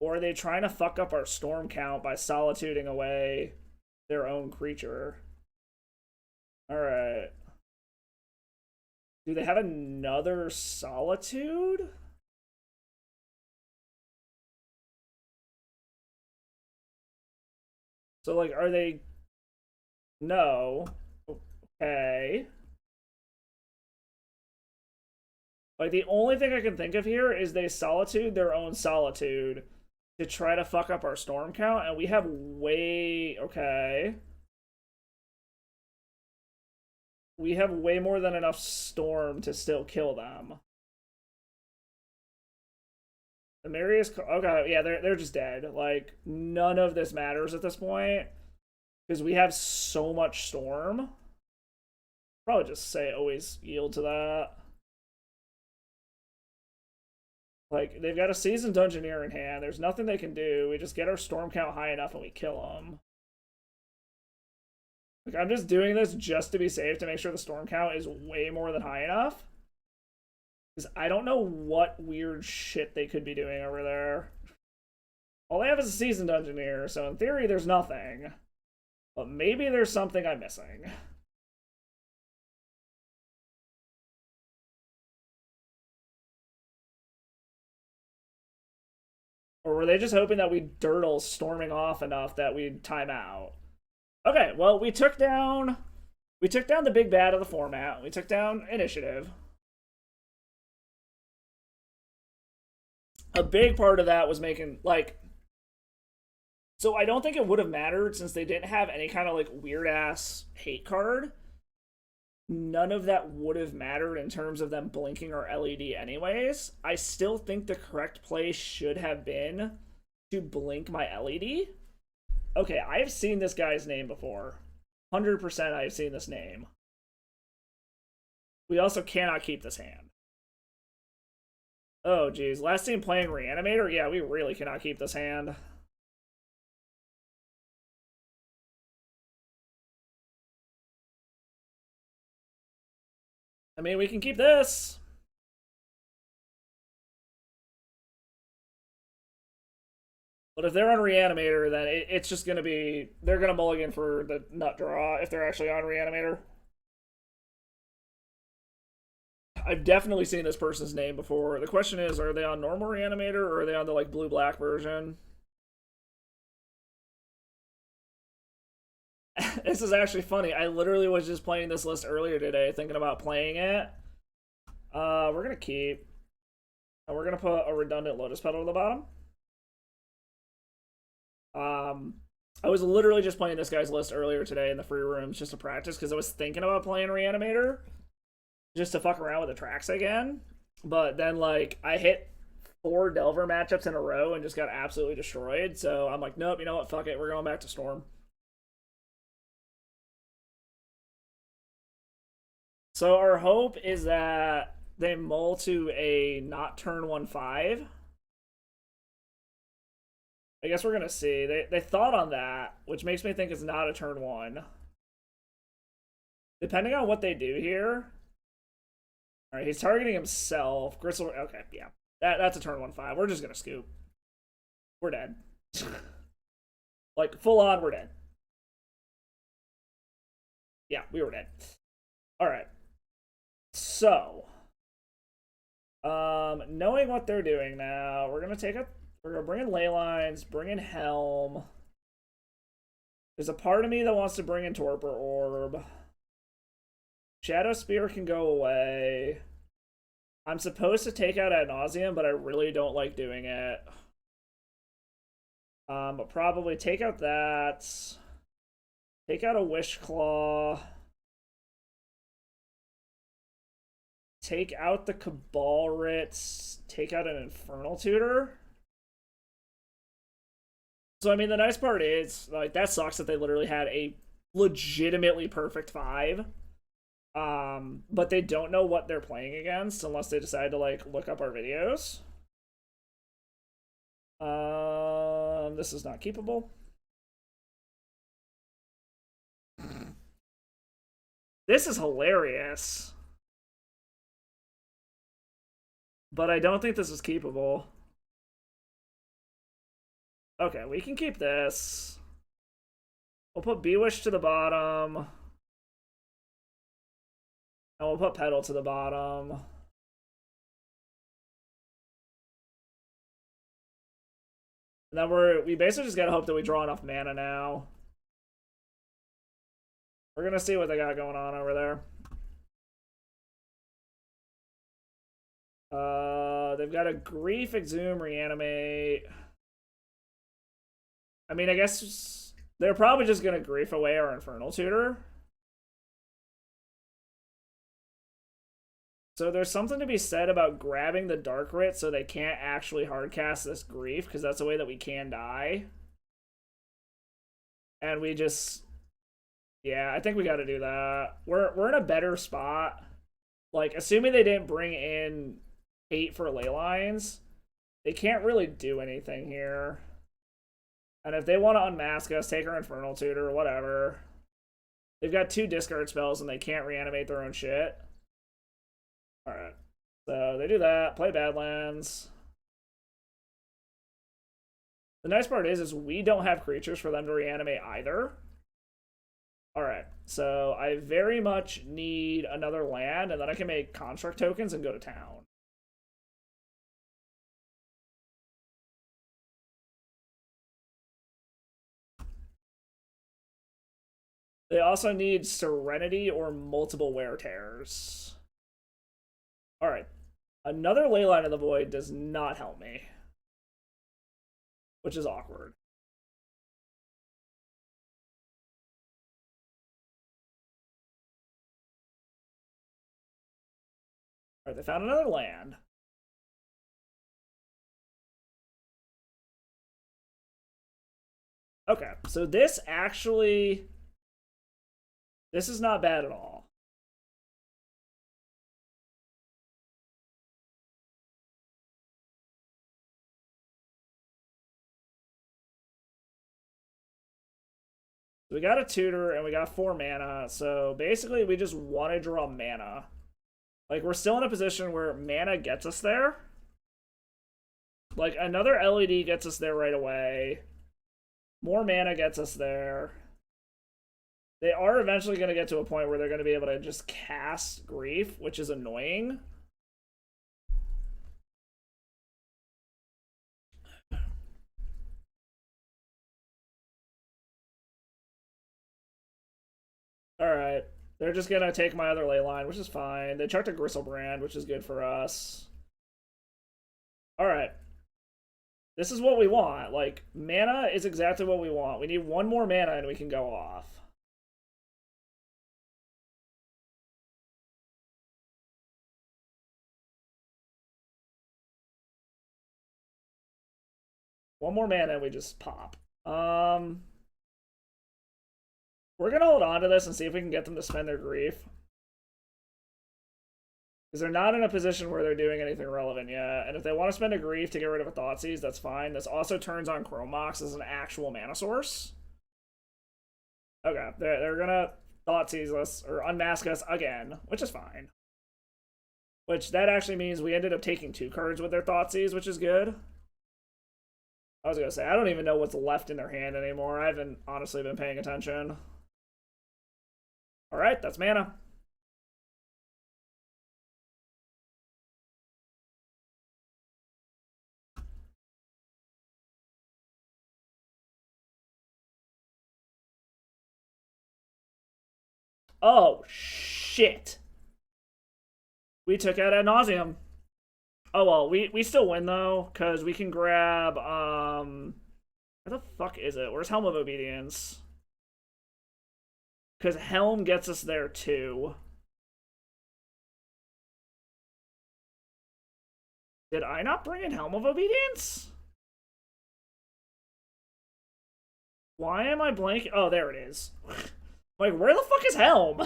A: Or are they trying to fuck up our storm count by solituding away their own creature? Alright. Do they have another Solitude? So, like, are they... No. Okay. Like, the only thing I can think of here is they Solitude their own Solitude to try to fuck up our storm count, and we have way... Okay. We have way more than enough storm to still kill them. The Marius... Okay, yeah, they're just dead. Like, none of this matters at this point. Because we have so much storm. Probably just say always yield to that. Like, they've got a Seasoned Dungeoneer in hand. There's nothing they can do. We just get our storm count high enough and we kill them. Like, I'm just doing this just to be safe, to make sure the storm count is way more than high enough. Because I don't know what weird shit they could be doing over there. All I have is a seasoned engineer, so in theory there's nothing. But maybe there's something I'm missing. Or were they just hoping that we dirtle storming off enough that we'd time out? Okay, well, we took down the big bad of the format. We took down initiative. A big part of that was making, like, so I don't think it would have mattered since they didn't have any kind of like weird ass hate card. None of that would have mattered in terms of them blinking our LED anyways. I still think the correct play should have been to blink my LED. Okay, I've seen this guy's name before. 100% I've seen this name. We also cannot keep this hand. Oh, geez. Last team playing Reanimator? Yeah, we really cannot keep this hand. I mean, we can keep this. But if they're on Reanimator, then it's just going to be... They're going to mulligan for the nut draw if they're actually on Reanimator. I've definitely seen this person's name before. The question is, are they on normal Reanimator or are they on the like blue-black version? This is actually funny. I literally was just playing this list earlier today, thinking about playing it. We're going to keep... And we're going to put a redundant Lotus Petal at the bottom. I was literally just playing this guy's list earlier today in the free rooms just to practice because I was thinking about playing Reanimator just to fuck around with the tracks again. But then, like, I hit 4 Delver matchups in a row and just got absolutely destroyed. So I'm like, nope, you know what? Fuck it. We're going back to Storm. So our hope is that they mull to a not turn 1/5. I guess we're going to see. They thought on that, which makes me think it's not a turn 1. Depending on what they do here. Alright, he's targeting himself. Gristle, okay, yeah. That's a turn 1/5. We're just going to scoop. We're dead. Like, full on, we're dead. Yeah, we were dead. Alright. So. Knowing what they're doing now, we're going to take a... We're going to bring in ley lines, bring in Helm. There's a part of me that wants to bring in Torpor Orb. Shadow Spear can go away. I'm supposed to take out Ad Nauseam, but I really don't like doing it. But probably take out that. Take out a Wish Claw. Take out the Cabal Writs. Take out an Infernal Tutor. So, I mean, the nice part is, like, that sucks that they literally had a legitimately perfect 5. But they don't know what they're playing against unless they decide to, like, look up our videos. This is not keepable. This is hilarious. But I don't think this is keepable. Okay, we can keep this. We'll put Bewish to the bottom. And we'll put Petal to the bottom. And then we basically just gotta hope that we draw enough mana now. We're gonna see what they got going on over there. They've got a Grief, Exhume, Reanimate. I mean, I guess they're probably just gonna Grief away our Infernal Tutor. So there's something to be said about grabbing the Dark Writ so they can't actually hardcast this Grief, because that's a way that we can die. And we just... Yeah, I think we gotta do that. We're in a better spot. Like, assuming they didn't bring in 8 for ley lines, they can't really do anything here. And if they want to unmask us, take our Infernal Tutor, whatever. They've got 2 discard spells and they can't reanimate their own shit. Alright. So they do that. Play Badlands. The nice part is we don't have creatures for them to reanimate either. Alright, so I very much need another land, and then I can make construct tokens and go to town. They also need Serenity or multiple Wear Tears. Alright, another Leyline of the Void does not help me, which is awkward. Alright, they found another land. Okay, so this actually... This is not bad at all. We got a tutor and we got 4 mana, so basically we just want to draw mana. Like, we're still in a position where mana gets us there. Like, another LED gets us there right away. More mana gets us there. They are eventually going to get to a point where they're going to be able to just cast Grief, which is annoying. Alright. They're just going to take my other Leyline, which is fine. They chucked a Gristlebrand, which is good for us. Alright. This is what we want. Like, mana is exactly what we want. We need 1 more mana and we can go off. One more mana and we just pop. We're gonna hold on to this and see if we can get them to spend their grief. Because they're not in a position where they're doing anything relevant yet. And if they want to spend a grief to get rid of a Thoughtseize, that's fine. This also turns on Chrome Mox as an actual mana source. Okay, they're gonna Thoughtseize us, or unmask us again, which is fine. Which, that actually means we ended up taking 2 cards with their Thoughtseize, which is good. I was gonna say, I don't even know what's left in their hand anymore. I haven't honestly been paying attention. Alright, that's mana. Oh, shit. We took out ad nauseum. Oh, well, we still win, though, because we can grab, where the fuck is it? Where's Helm of Obedience? Because Helm gets us there, too. Did I not bring in Helm of Obedience? Why am I blanking? Oh, there it is. Like, where the fuck is Helm?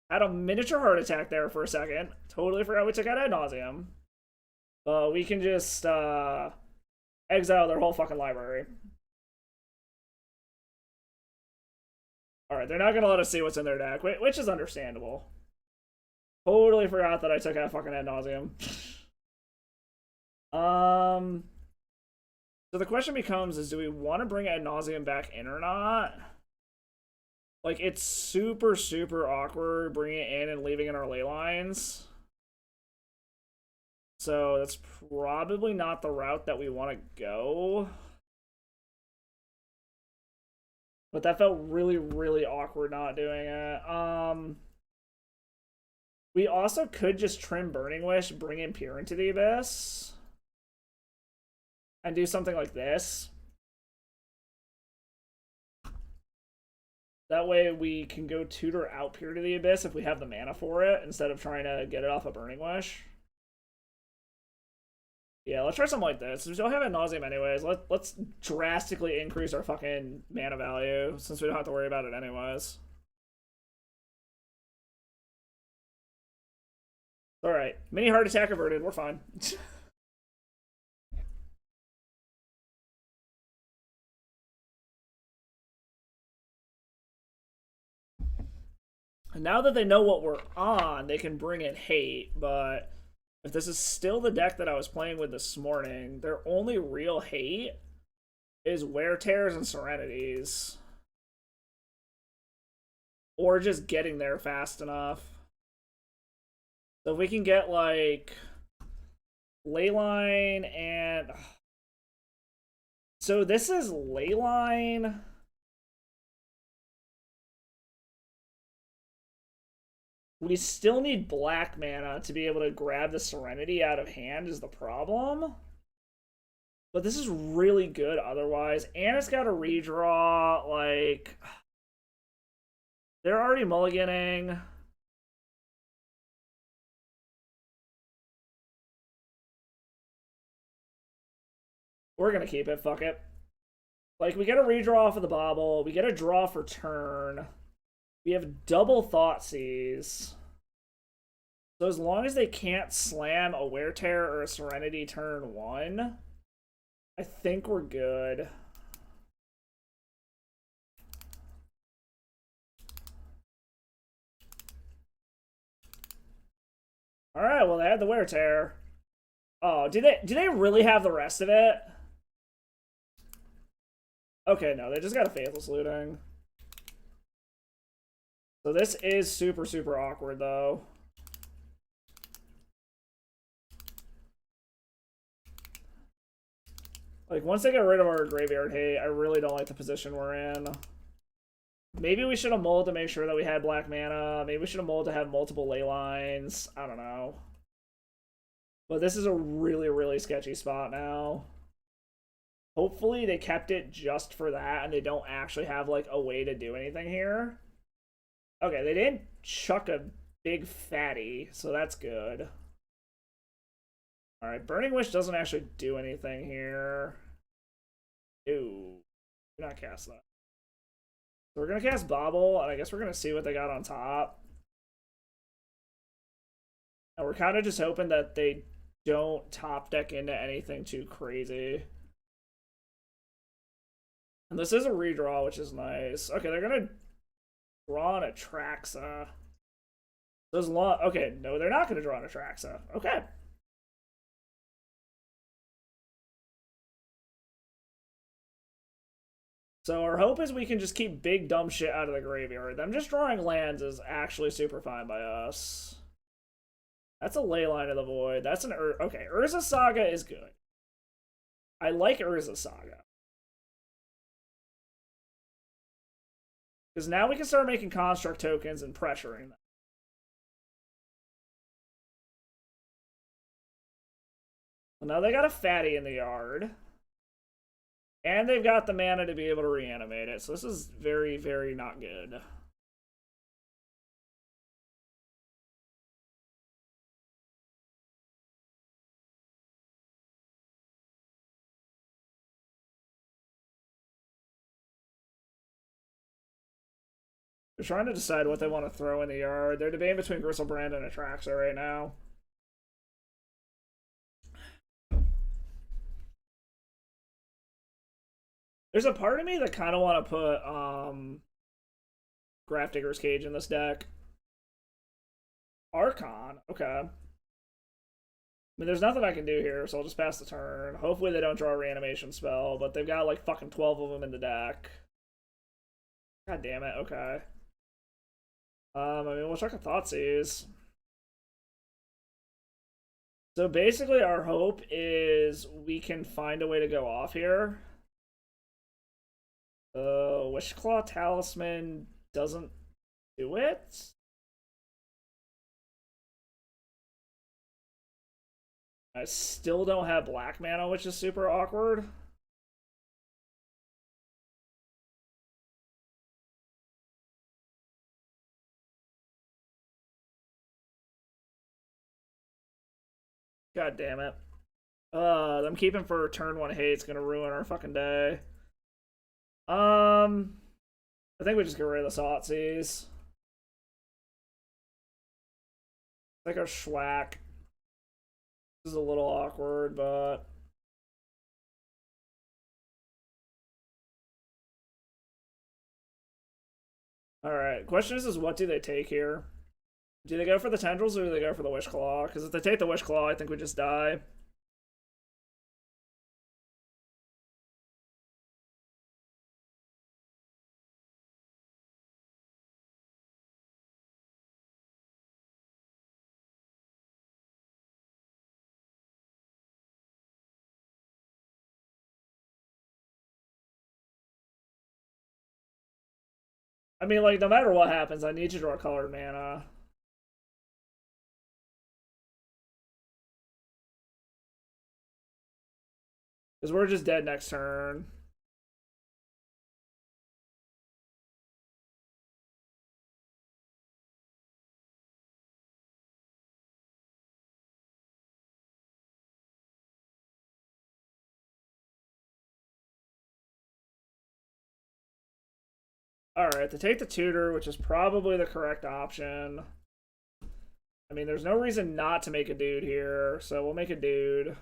A: Had a miniature heart attack there for a second. Totally forgot we took out ad nauseum. We can just exile their whole fucking library. Alright, they're not gonna let us see what's in their deck, which is understandable. Totally forgot that I took out fucking ad nauseum. So the question becomes is, do we want to bring ad nauseum back in or not? Like, it's super, super awkward bringing it in and leaving in our ley lines. So that's probably not the route that we want to go. But that felt really, really awkward not doing it. We also could just trim Burning Wish, bring in Peer into the Abyss, and do something like this. That way we can go tutor out Peer to the Abyss if we have the mana for it, instead of trying to get it off a Burning Wish. Yeah, let's try something like this. We don't have ad nauseum anyways. Let's drastically increase our fucking mana value, since we don't have to worry about it anyways. Alright, mini heart attack averted, we're fine. And now that they know what we're on, they can bring in hate, but If this is still the deck that I was playing with this morning, their only real hate is Wear Tears and Serenities. Or just getting there fast enough. So if we can get, like, Leyline and... So this is Leyline... We still need black mana to be able to grab the Serenity out of hand is the problem. But this is really good otherwise. And it's got a redraw, like... They're already mulliganing. We're gonna keep it, fuck it. Like, we get a redraw for the bobble, we get a draw for turn. We have double Thoughtseize. So as long as they can't slam a Wear Tear or a Serenity turn 1, I think we're good. Alright, well they had the Wear Tear. Oh, do they really have the rest of it? Okay, no, they just got a Faithless Looting. So this is super, super awkward, though. Like, once they get rid of our Graveyard Hate, I really don't like the position we're in. Maybe we should have mulled to make sure that we had black mana. Maybe we should have mulled to have multiple ley lines. I don't know. But this is a really, really sketchy spot now. Hopefully they kept it just for that and they don't actually have, like, a way to do anything here. Okay, they didn't chuck a big fatty, so that's good. Alright, Burning Wish doesn't actually do anything here. Ew. Do not cast that. So we're going to cast Bobble, and I guess we're going to see what they got on top. And we're kind of just hoping that they don't top deck into anything too crazy. And this is a redraw, which is nice. Okay, they're going to draw an Atraxa. Those long... Okay, no, they're not going to draw an Atraxa. Okay. So our hope is we can just keep big dumb shit out of the graveyard. Them just drawing lands is actually super fine by us. That's a Leyline of the Void. That's an okay, Urza Saga is good. I like Urza Saga. Because now we can start making construct tokens and pressuring them. Well, now they got a fatty in the yard. And they've got the mana to be able to reanimate it. So this is very, very not good. They're trying to decide what they want to throw in the yard. They're debating between Gristlebrand and Atraxa right now. There's a part of me that kind of want to put Grafdigger's Cage in this deck. Archon, okay. I mean, there's nothing I can do here, so I'll just pass the turn. Hopefully they don't draw a reanimation spell, but they've got like fucking 12 of them in the deck. God damn it, okay. I mean, we'll check a Thoughtseize. So basically our hope is we can find a way to go off here. Wishclaw Talisman doesn't do it. I still don't have black mana, which is super awkward. God damn it. I'm keeping for turn 1 hate. It's gonna ruin our fucking day. I think we just get rid of the Thoughtseize. Like a Schwack. This is a little awkward, but... Alright, question is what do they take here? Do they go for the tendrils or do they go for the Wish Claw? Because if they take the Wish Claw, I think we just die. I mean, like, no matter what happens, I need to draw colored mana. Because we're just dead next turn. Alright, to take the tutor, which is probably the correct option. I mean, there's no reason not to make a dude here, so we'll make a dude.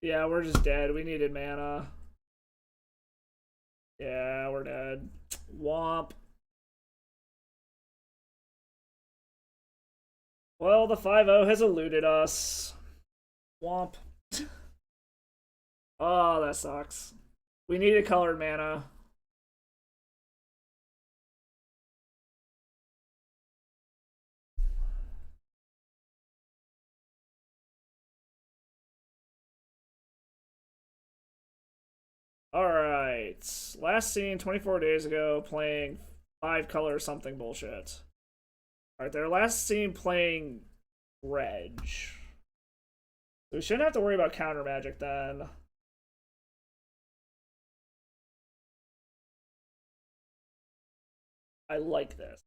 A: Yeah, we're just dead. We needed mana. Yeah, we're dead. Womp. Well, the 5-0 has eluded us. Womp. Oh, that sucks. We needed colored mana. Alright. Last seen 24 days ago playing 5-color something bullshit. Alright, their last seen playing Reg. So we shouldn't have to worry about counter magic then. I like this.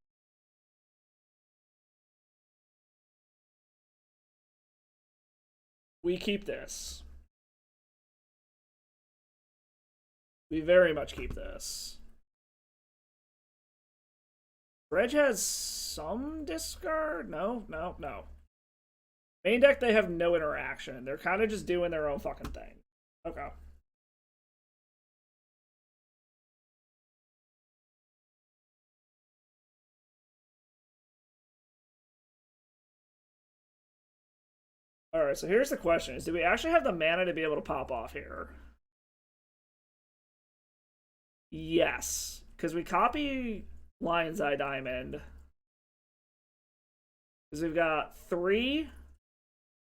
A: We keep this. We very much keep this. Reg has some discard? No. Main deck, they have no interaction. They're kind of just doing their own fucking thing. Okay. Alright, so here's the question. Is do we actually have the mana to be able to pop off here? Yes. Because we copy Lion's Eye Diamond. Because we've got 3,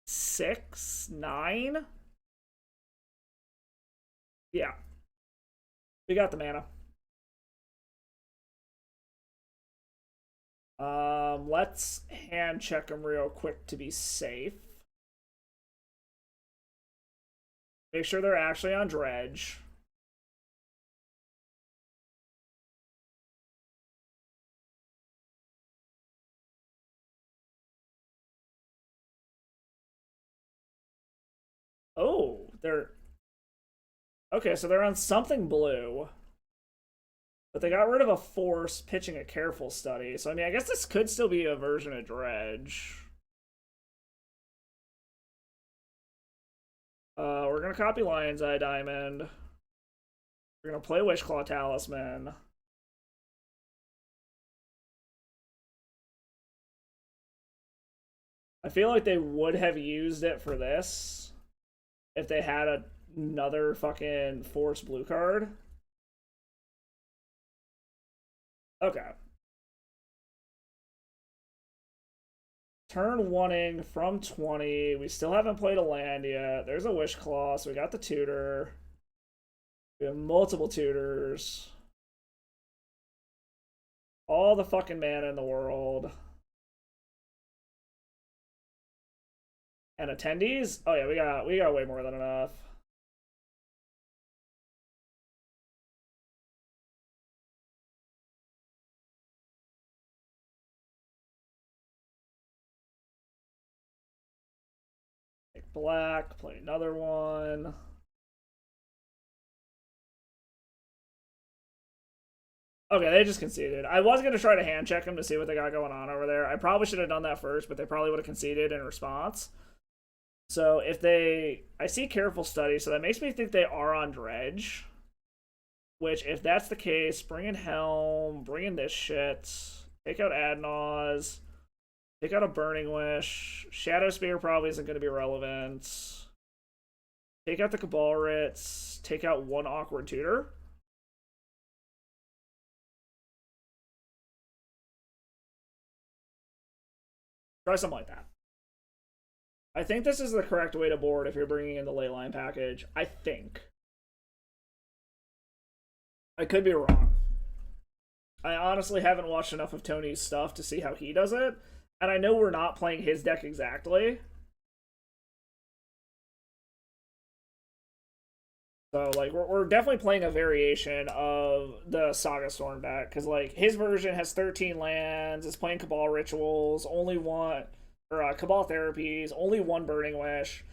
A: 6, 9. Yeah. We got the mana. Let's hand check them real quick to be safe. Make sure they're actually on Dredge. Oh, they're... Okay, so they're on something blue. But they got rid of a force, pitching a careful study. So, I mean, I guess this could still be a version of Dredge. We're going to copy Lion's Eye Diamond. We're going to play Wishclaw Talisman. I feel like they would have used it for this if they had another fucking force blue card. Okay. Turn 1ing from 20. We still haven't played a land yet. There's a Wish Claw, so we got the tutor. We have multiple tutors. All the fucking mana in the world. And attendees? Oh yeah, we got way more than enough. Take black, play another one. Okay, they just conceded. I was going to try to hand check them to see what they got going on over there. I probably should have done that first, but they probably would have conceded in response. So if they, I see careful study, so that makes me think they are on dredge. Which, if that's the case, bring in Helm, bring in this shit, take out Adnaz, take out a Burning Wish. Shadow Spear probably isn't going to be relevant. Take out the Cabal Ritz, take out one Awkward Tutor. Try something like that. I think this is the correct way to board if you're bringing in the Leyline package. I think. I could be wrong. I honestly haven't watched enough of Tony's stuff to see how he does it. And I know we're not playing his deck exactly. So, like, we're definitely playing a variation of the Saga Storm deck. Because, like, his version has 13 lands, is playing Cabal Rituals, only one, or Cabal Therapies, only one Burning Wish.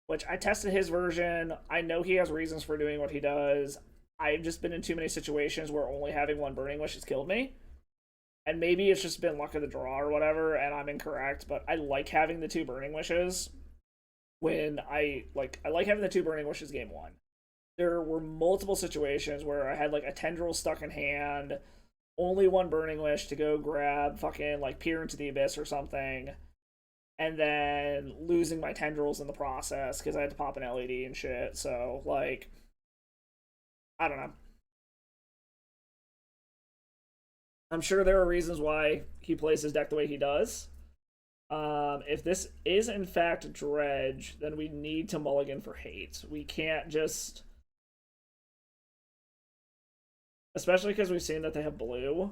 A: Which I tested his version. I know he has reasons for doing what he does. I've just been in too many situations where only having one Burning Wish has killed me. And maybe it's just been luck of the draw or whatever, and I'm incorrect, but I like having the two Burning Wishes when I like having the two Burning Wishes game one. There were multiple situations where I had like a Tendril stuck in hand, only one Burning Wish to go grab fucking like Peer into the Abyss or something, and then losing my Tendrils in the process because I had to pop an LED and shit. So, like, I don't know. I'm sure there are reasons why he plays his deck the way he does. If this is in fact Dredge, then we need to mulligan for hate. We can't just... Especially because we've seen that they have blue.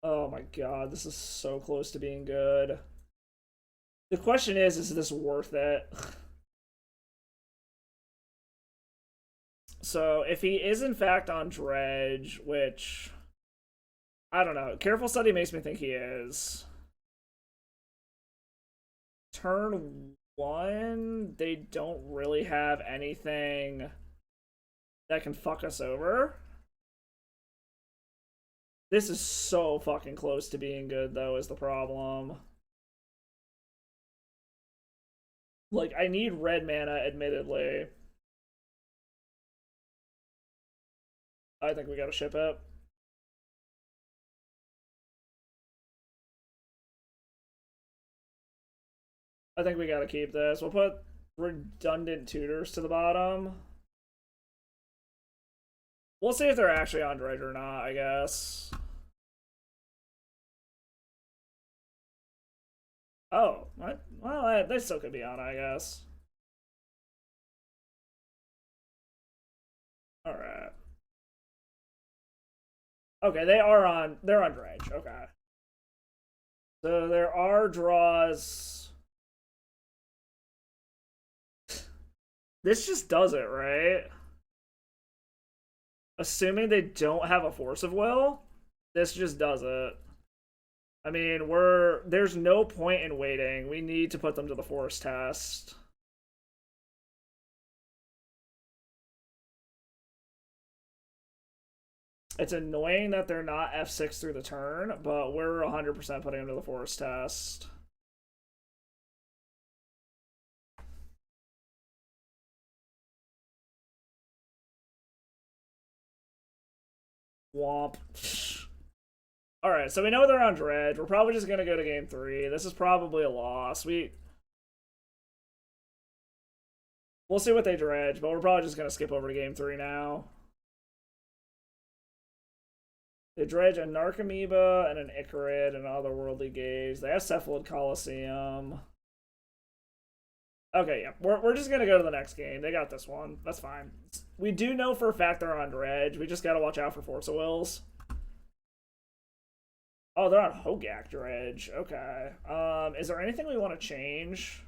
A: Oh my god, this is so close to being good. The question is this worth it? So, if he is in fact on Dredge, which... I don't know. Careful Study makes me think he is. Turn 1, they don't really have anything that can fuck us over. This is so fucking close to being good, though, is the problem. Like, I need red mana, admittedly. I think we gotta ship it. I think we gotta keep this. We'll put redundant tutors to the bottom. We'll see if they're actually on Dredge or not, I guess. Oh, what? Well, they still could be on, I guess. Alright. Okay, they're on Dredge. Okay. So there are draws. This just does it, right? Assuming they don't have a Force of Will, this just does it. I mean, there's no point in waiting. We need to put them to the Force test. It's annoying that they're not F6 through the turn, but we're 100% putting them to the Force test. Womp. Alright, so we know they're on Dredge. We're probably just gonna go to game 3. This is probably a loss. We'll see what they dredge, but we're probably just gonna skip over to game 3 now. They dredge a Narcomoeba and an Icarid and an Otherworldly Gaze. They have Cephalid Coliseum. Okay, yeah. We're just gonna go to the next game. They got this one. That's fine. We do know for a fact they're on Dredge. We just gotta watch out for Force of Wills. Oh, they're on Hogak Dredge. Okay. Is there anything we want to change?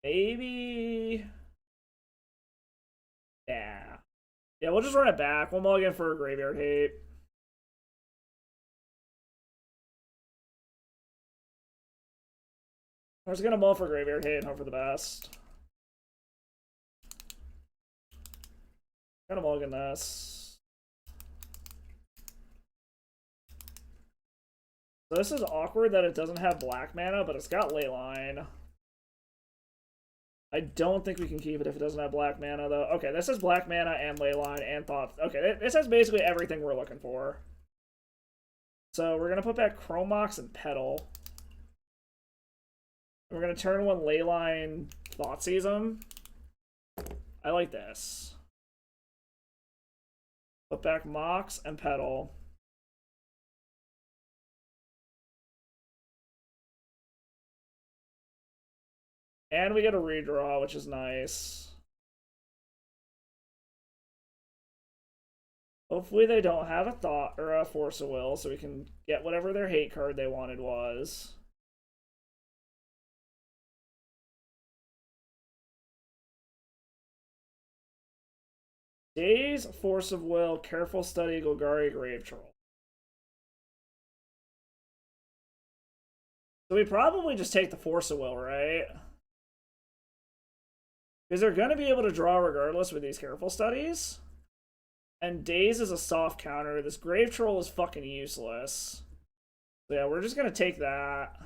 A: Maybe... Yeah. Yeah, we'll just run it back. We'll mulligan for Graveyard Hate. We're just gonna mull for Graveyard Hate and hope for the best. Gonna mulligan this. So this is awkward that it doesn't have black mana, but it's got Leyline. I don't think we can keep it if it doesn't have black mana, though. Okay, this has black mana and Leyline and Thought. Okay, this has basically everything we're looking for. So we're going to put back Chromox and Petal. We're going to turn one Leyline Thoughtseize. I like this. Put back Mox and Petal. And we get a redraw, which is nice. Hopefully they don't have a Thought or a Force of Will, so we can get whatever their hate card they wanted was. Daze, Force of Will, Careful Study, Golgari, Grave Troll. So we probably just take the Force of Will, right? Because they're going to be able to draw regardless with these Careful Studies. And Daze is a soft counter. This Grave Troll is fucking useless. So yeah, we're just going to take that.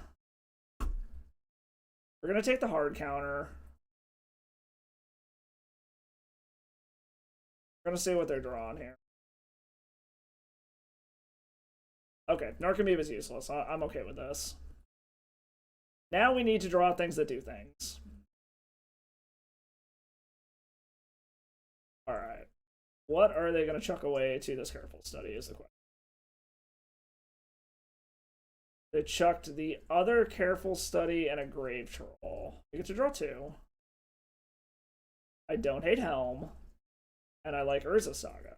A: We're going to take the hard counter. We're going to see what they're drawing here. Okay, Narcomoeba is useless. I'm okay with this. Now we need to draw things that do things. Alright. What are they going to chuck away to this Careful Study is the question. They chucked the other Careful Study and a Grave Troll. We get to draw two. I don't hate Helm. And I like Urza Saga.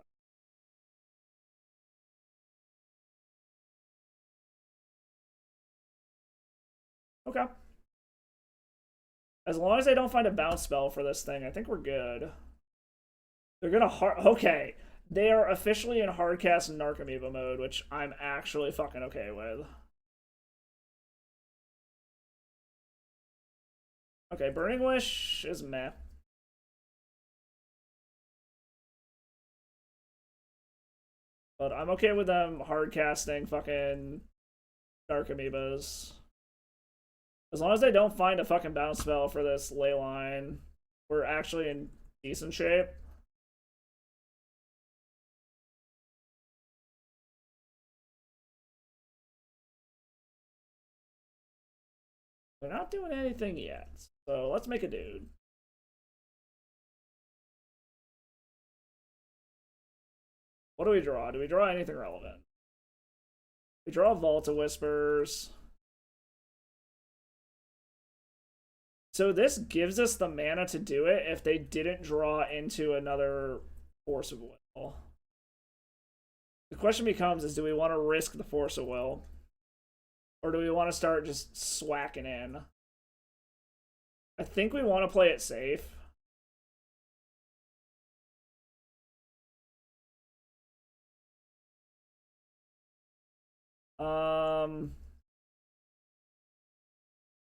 A: Okay. As long as they don't find a bounce spell for this thing, I think we're good. They're gonna okay. They are officially in hardcast and Narcomoeba mode, which I'm actually fucking okay with. Okay, Burning Wish is meh. But I'm okay with them hardcasting fucking Narcomoebas. As long as they don't find a fucking bounce spell for this Leyline, we're actually in decent shape. They're not doing anything yet, so let's make a dude. What do we draw? Do we draw anything relevant? We draw Volta Whispers. So this gives us the mana to do it if they didn't draw into another Force of Will. The question becomes is, do we want to risk the Force of Will? Or do we want to start just swacking in? I think we want to play it safe.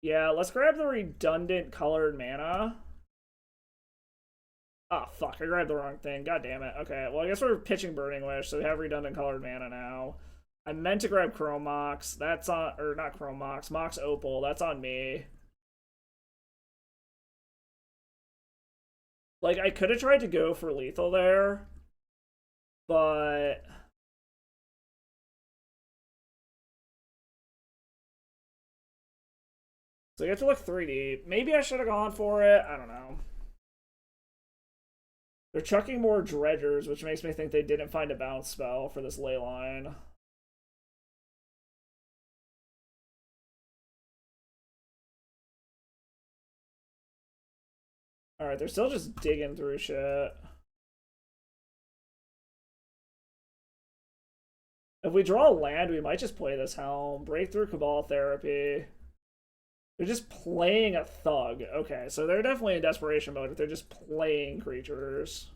A: Yeah, let's grab the redundant colored mana. Ah, fuck, I grabbed the wrong thing. God damn it. Okay, well, I guess we're pitching Burning Wish, so we have redundant colored mana now. I meant to grab Chromox. That's on, or not Chromox, Mox Opal. That's on me. Like, I could have tried to go for lethal there, but so you have to look 3D. Maybe I should have gone for it. I don't know. They're chucking more Dredgers, which makes me think they didn't find a bounce spell for this Leyline. Alright, they're still just digging through shit. If we draw land, we might just play this Helm. Breakthrough Cabal Therapy. They're just playing a Thug. Okay, so they're definitely in desperation mode if they're just playing creatures.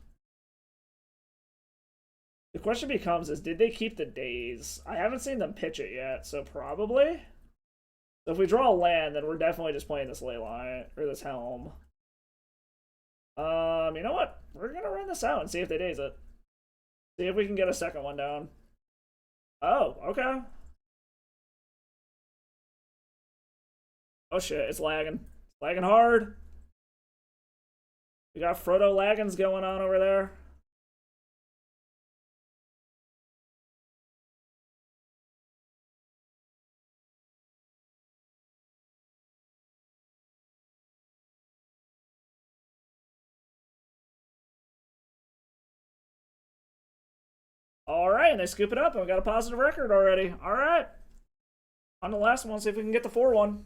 A: The question becomes is, did they keep the Daze? I haven't seen them pitch it yet, so probably. So if we draw a land, then we're definitely just playing this Leyline, or this Helm. You know what? we're gonna run this out and see if they daze it. See if we can get a second one down. Oh, okay. Oh shit, it's lagging. It's lagging hard. We got Frodo laggins going on over there. Alright, and they scoop it up, and we got a positive record already. Alright. On the last one, see if we can get the 4-1.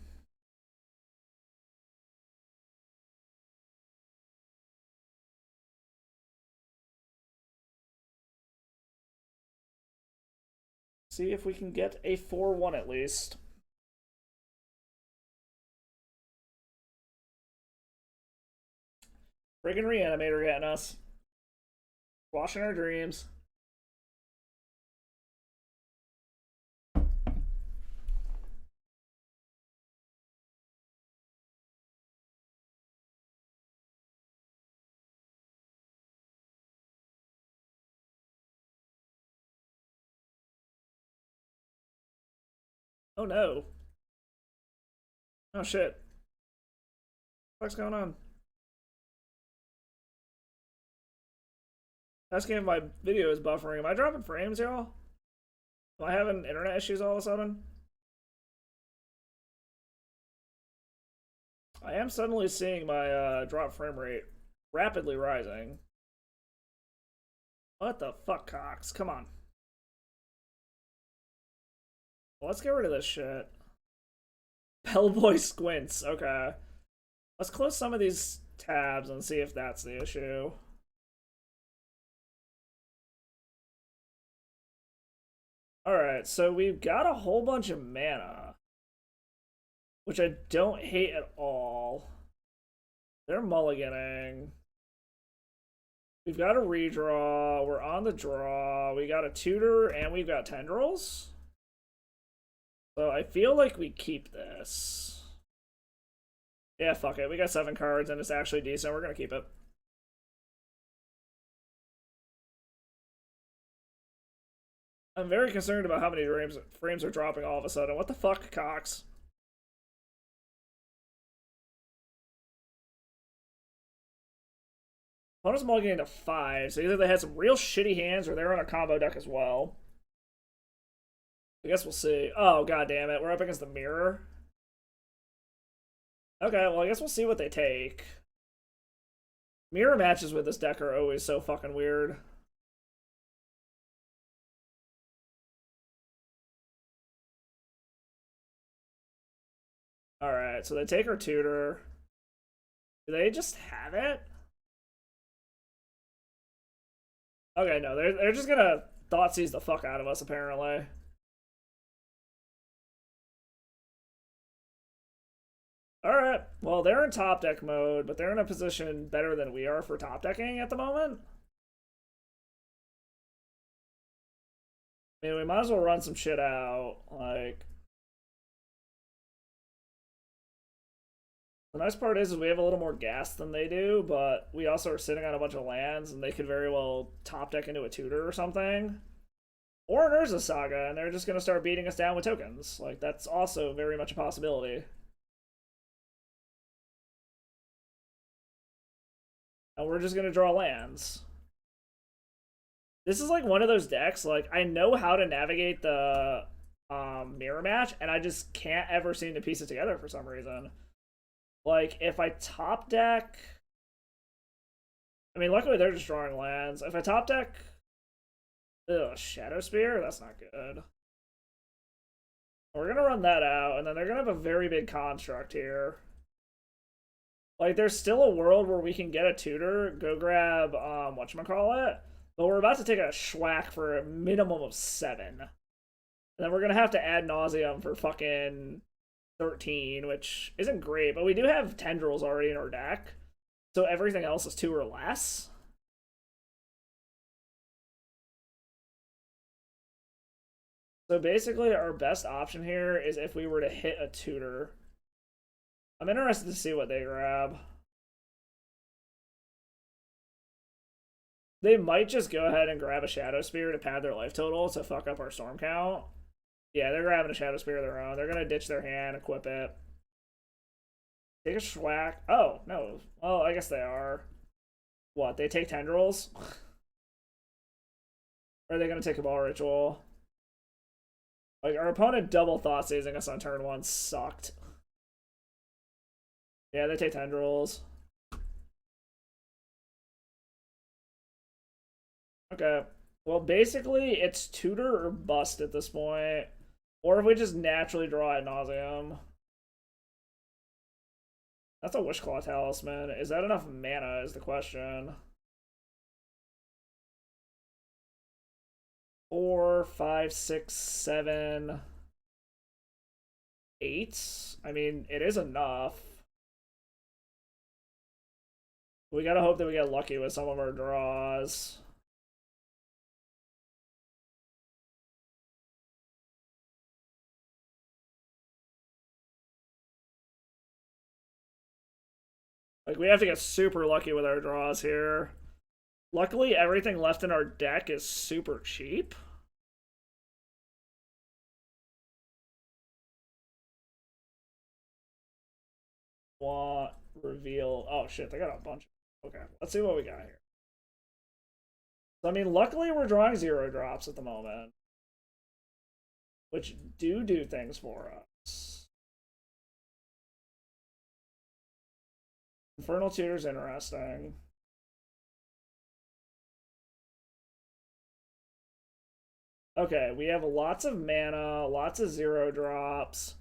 A: See if we can get a 4-1 at least. Friggin' Reanimator getting us. Washing our dreams. Oh no. Oh shit. What's going on? That's game my video is buffering. Am I dropping frames, y'all? Am I having internet issues all of a sudden? I am suddenly seeing my drop frame rate rapidly rising. What the fuck, Cox? Come on. Well, let's get rid of this shit. Bellboy squints. Okay. Let's close some of these tabs and see if that's the issue. Alright, so we've got a whole bunch of mana, which I don't hate at all. They're mulliganing. We've got a redraw. We're on the draw. We got a tutor, and we've got tendrils. So I feel like we keep this. Yeah, fuck it. We got 7 cards, and it's actually decent. We're gonna keep it. I'm very concerned about how many frames are dropping all of a sudden. What the fuck, Cox? Opponent's mulliganing to 5, so either they had some real shitty hands or they're on a combo deck as well. I guess we'll see. Oh, god damn it. We're up against the mirror. Okay, well, I guess we'll see what they take. Mirror matches with this deck are always so fucking weird. Alright, so they take our tutor. Do they just have it? Okay, no, they're just gonna Thoughtseize the fuck out of us, apparently. Alright, well, they're in top deck mode, but they're in a position better than we are for top decking at the moment. I mean, we might as well run some shit out. Like, the nice part is we have a little more gas than they do, but we also are sitting on a bunch of lands, and they could very well top deck into a tutor or something. Or an Urza Saga, and they're just going to start beating us down with tokens. Like, that's also very much a possibility. And we're just going to draw lands. This is like one of those decks, like, I know how to navigate the mirror match, and I just can't ever seem to piece it together for some reason. Like, if I top deck... I mean, luckily they're just drawing lands. If I top deck... Ugh, Shadow Spear? That's not good. We're gonna run that out, and then they're gonna have a very big construct here. Like, there's still a world where we can get a tutor, go grab, whatchamacallit, but we're about to take a schwack for a minimum of 7. And then we're gonna have to add nauseum for fucking 13, which isn't great, but we do have tendrils already in our deck, so everything else is 2 or less. So basically, our best option here is if we were to hit a tutor. I'm interested to see what they grab. They might just go ahead and grab a Shadow Spear to pad their life total to fuck up our storm count. Yeah, they're grabbing a Shadow Spear of their own. They're gonna ditch their hand, equip it. Take a schwack. Oh, no. Well, I guess they are. What, they take tendrils? Or are they gonna take a ball ritual? Like, our opponent double thought seizing us on turn 1 sucked. Yeah, they take tendrils. Okay. Well, basically, it's tutor or bust at this point. Or if we just naturally draw ad nauseum. That's a Wishclaw Talisman. Is that enough mana is the question. 4, 5, 6, 7, 8. I mean, it is enough. We gotta hope that we get lucky with some of our draws. Like, we have to get super lucky with our draws here. Luckily, everything left in our deck is super cheap. Want reveal. Oh shit, they got a bunch. Okay, let's see what we got here. So, I mean, luckily we're drawing 0 drops at the moment, which do things for us. Infernal Tutor's interesting. Okay, we have lots of mana, lots of 0 drops.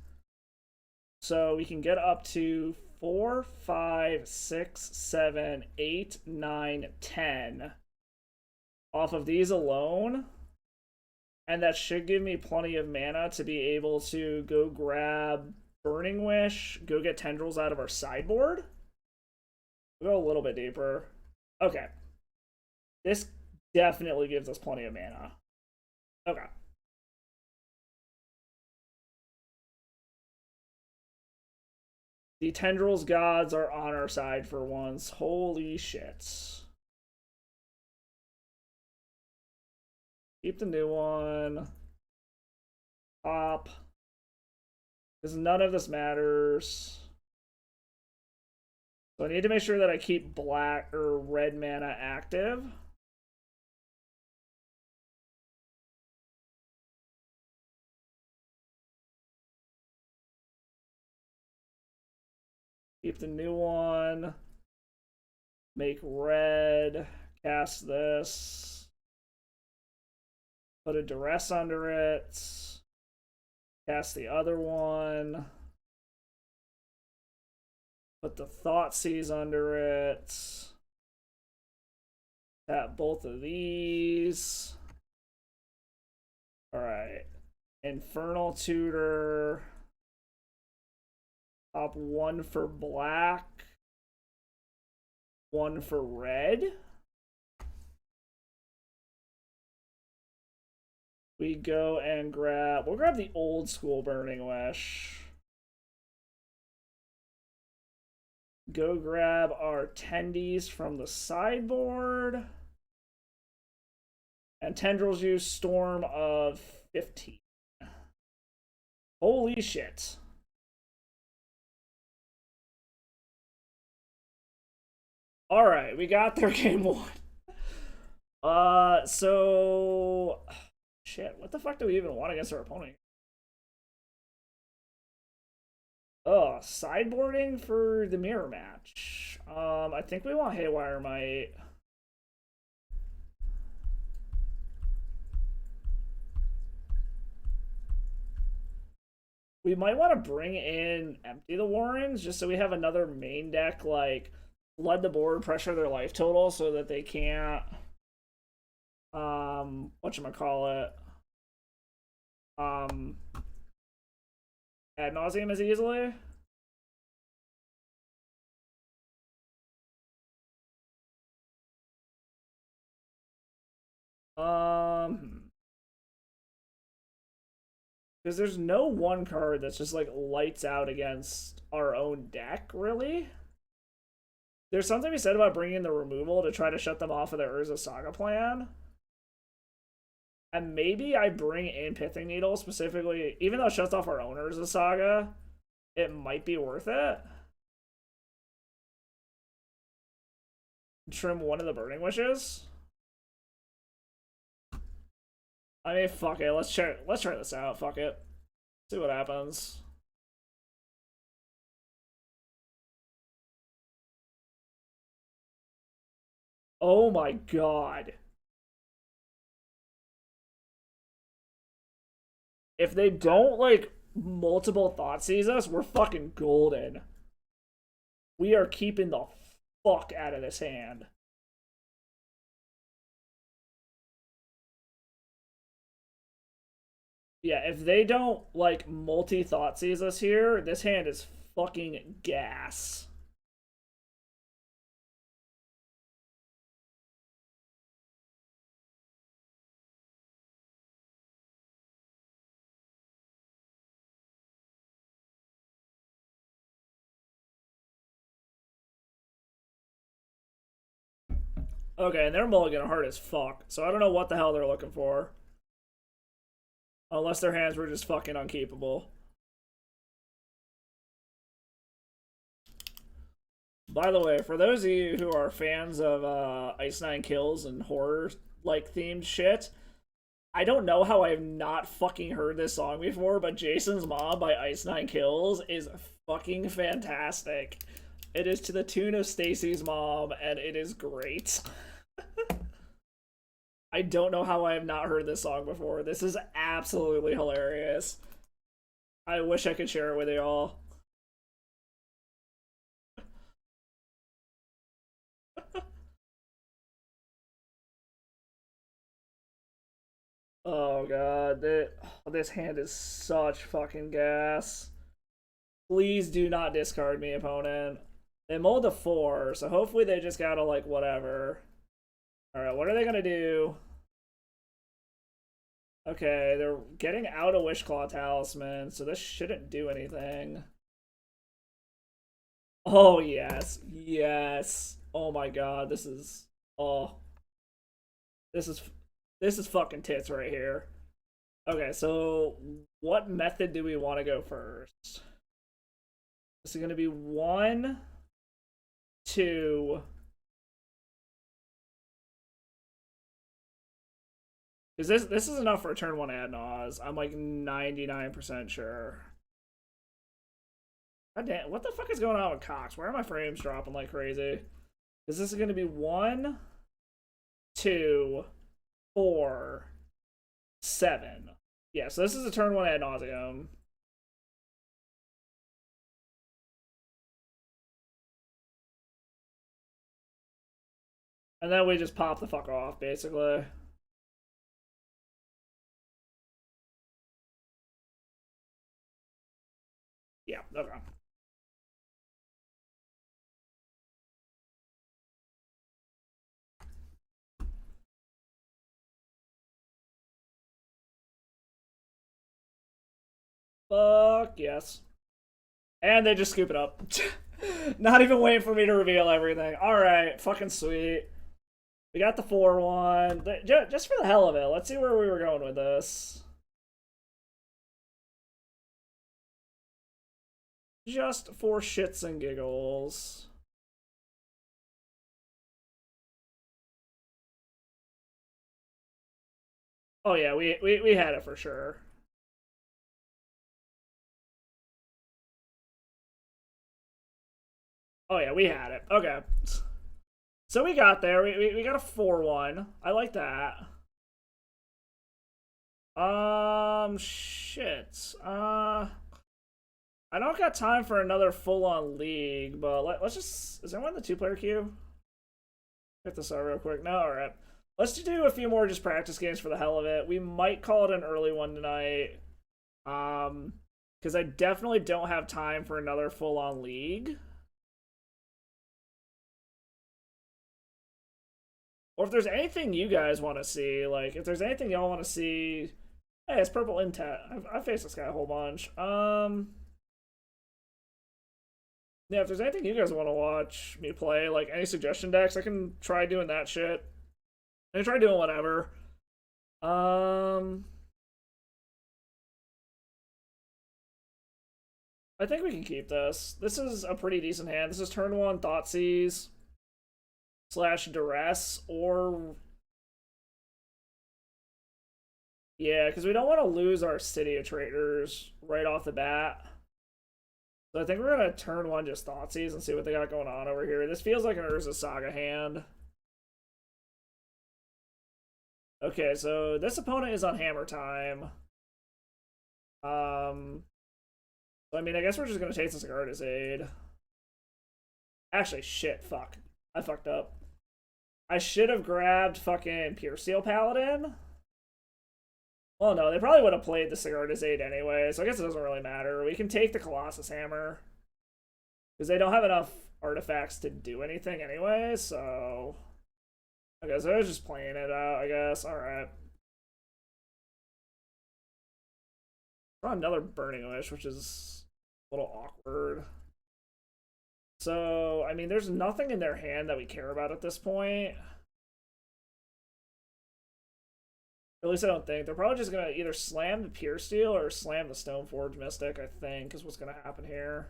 A: So we can get up to 4, 5, 6, 7, 8, 9, 10 off of these alone. And that should give me plenty of mana to be able to go grab Burning Wish, go get Tendrils out of our sideboard. We'll go a little bit deeper. Okay. This definitely gives us plenty of mana. Okay. The Tendrils gods are on our side for once. Holy shit. Keep the new one. Pop. Because none of this matters. So I need to make sure that I keep black or red mana active. Keep the new one. Make red. Cast this. Put a duress under it. Cast the other one. Put the Thoughtseize under it. Tap both of these. Alright. Infernal Tutor. Top 1 for black. 1 for red. We go and grab... We'll grab the old school Burning Wish. Go grab our Tendies from the sideboard. And Tendrils use Storm of 15. Holy shit. Alright, we got their game 1. So... Shit, what the fuck do we even want against our opponent? Oh, sideboarding for the mirror match. I think we want Haywire Might. We might want to bring in Empty the Warrens just so we have another main deck, like, flood the board, pressure their life total so that they can't, whatchamacallit, ad nauseum as easily. Because there's no one card that's just like lights out against our own deck, really. There's something to be said about bringing the removal to try to shut them off of their Urza Saga plan. And maybe I bring in Pithing Needle specifically, even though it shuts off our own Urza Saga, it might be worth it. Trim one of the Burning Wishes. I mean, fuck it. Let's try this out. Fuck it. See what happens. Oh my god. If they don't, like, multiple Thoughtseize us, we're fucking golden. We are keeping the fuck out of this hand. Yeah, if they don't, like, multi-Thoughtseize us here, this hand is fucking gas. Okay, and they're mulligan hard as fuck, so I don't know what the hell they're looking for. Unless their hands were just fucking unkeepable. By the way, for those of you who are fans of Ice Nine Kills and horror-like themed shit, I don't know how I have not fucking heard this song before, but Jason's Mom by Ice Nine Kills is fucking fantastic. It is to the tune of Stacy's Mom, and it is great. I don't know how I have not heard this song before. This is absolutely hilarious. I wish I could share it with you all. Oh god, this hand is such fucking gas. Please do not discard me, opponent. They mulled a 4, so hopefully they just gotta, like, whatever. Alright, what are they gonna do? Okay, they're getting out a Wishclaw Talisman, so this shouldn't do anything. Oh, yes. Yes. Oh my god, this is... Oh. This is fucking tits right here. Okay, so what method do we want to go first? This is going to be 1, 2... Because this is enough for a turn 1 ad nause. I'm like 99% sure. God damn, what the fuck is going on with Cox? Why are my frames dropping like crazy? Because this is going to be 1, 2, 4, 7. Yeah, so this is a turn 1 ad nauseum. And then we just pop the fuck off, basically. Yeah, okay. Fuck yes. And they just scoop it up. Not even waiting for me to reveal everything. Alright, fucking sweet. We got the 4-1. Just for the hell of it, let's see where we were going with this. Just for shits and giggles. Oh yeah, we had it for sure. Oh yeah, we had it. Okay. So we got there. We got a 4-1. I like that. Shit. I don't got time for another full-on league, but let's just... Is anyone in the 2-player queue? Get this out real quick. No, alright. Let's do a few more just practice games for the hell of it. We might call it an early one tonight. Because I definitely don't have time for another full-on league. Or if there's anything you guys want to see, like, if there's anything y'all want to see... Hey, it's Purple Intet. I've faced this guy a whole bunch. Yeah, if there's anything you guys want to watch me play, like any suggestion decks, I can try doing that shit. I can try doing whatever. Um, I think we can keep this. This is a pretty decent hand. This is turn one Thoughtseize slash Duress, or yeah, because we don't want to lose our City of Traders right off the bat. So I think we're gonna turn one just Thoughtseize and see what they got going on over here. This feels like an Urza Saga hand. Okay, so this opponent is on Hammer Time. So I mean, I guess we're just gonna take this card as aid. Actually, shit, fuck. I fucked up. I should have grabbed fucking Pure Steel Paladin. Well, no, they probably would have played the Sigurd as 8 anyway, so I guess it doesn't really matter. We can take the Colossus Hammer. Because they don't have enough artifacts to do anything anyway, so... Okay, so I was just playing it out, I guess. Alright. Draw another Burning Wish, which is a little awkward. So, I mean, there's nothing in their hand that we care about at this point. At least I don't think. They're probably just going to either slam the Pure Steel or slam the Stoneforge Mystic, I think, is what's going to happen here.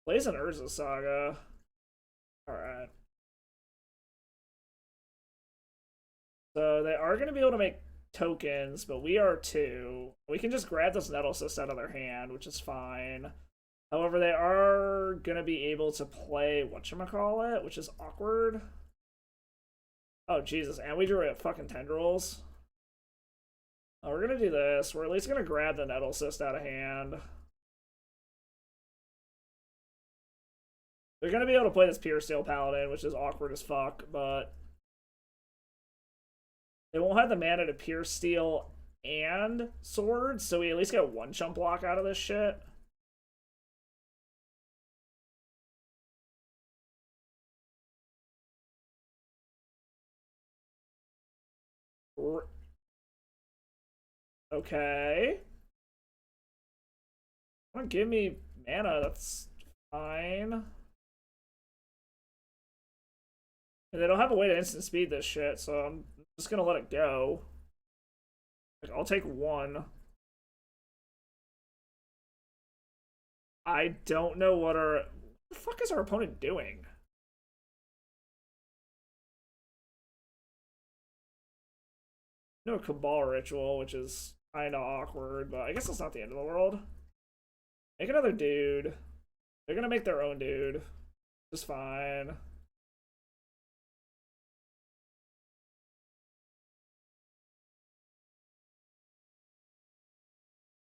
A: Plays an Urza Saga. Alright. So they are going to be able to make tokens, but we are too. We can just grab this Nettle Cyst out of their hand, which is fine. However, they are going to be able to play whatchamacallit, which is awkward. Oh, Jesus, and we drew it fucking Tendrils. Oh, we're going to do this. We're at least going to grab the Nettle Cyst out of hand. They're going to be able to play this Pure Steel Paladin, which is awkward as fuck, but... They won't have the mana to Pure Steel and Swords, so we at least get one chump block out of this shit. Okay. Don't give me mana, that's fine. And they don't have a way to instant speed this shit, so I'm just gonna let it go. Like, I'll take one. I don't know what the fuck is our opponent doing? No Cabal Ritual, which is kinda awkward, but I guess it's not the end of the world. Make another dude. They're gonna make their own dude. Just fine.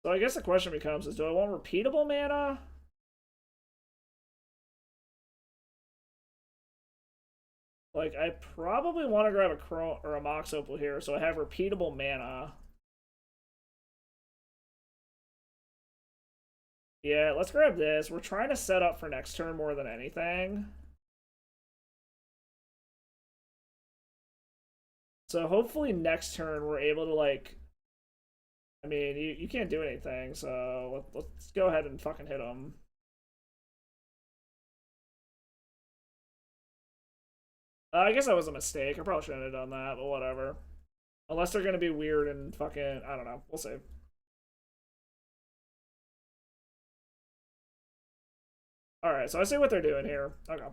A: So I guess the question becomes is, do I want repeatable mana? Like, I probably want to grab a Chrome or a Mox Opal here, so I have repeatable mana. Yeah, let's grab this. We're trying to set up for next turn more than anything. So hopefully next turn we're able to, like... I mean, you can't do anything, so let's go ahead and fucking hit them. I guess that was a mistake. I probably shouldn't have done that, but whatever. Unless they're gonna be weird and fucking... I don't know. We'll see. Alright, so I see what they're doing here. Okay.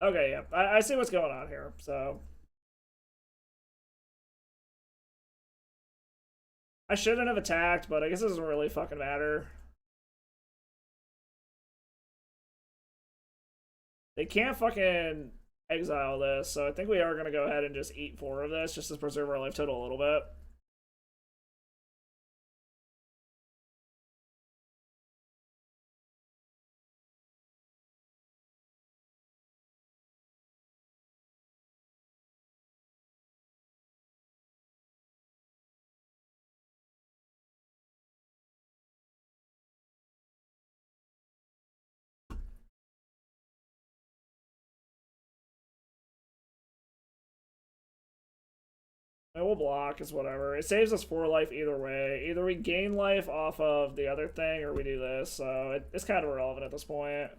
A: Okay, yeah. I see what's going on here, so... I shouldn't have attacked, but I guess it doesn't really fucking matter. They can't fucking exile this, so I think we are going to go ahead and just eat 4 of this, just to preserve our life total a little bit. We'll block, it's whatever. It saves us 4 life either way. Either we gain life off of the other thing or we do this, so it's kind of irrelevant at this point.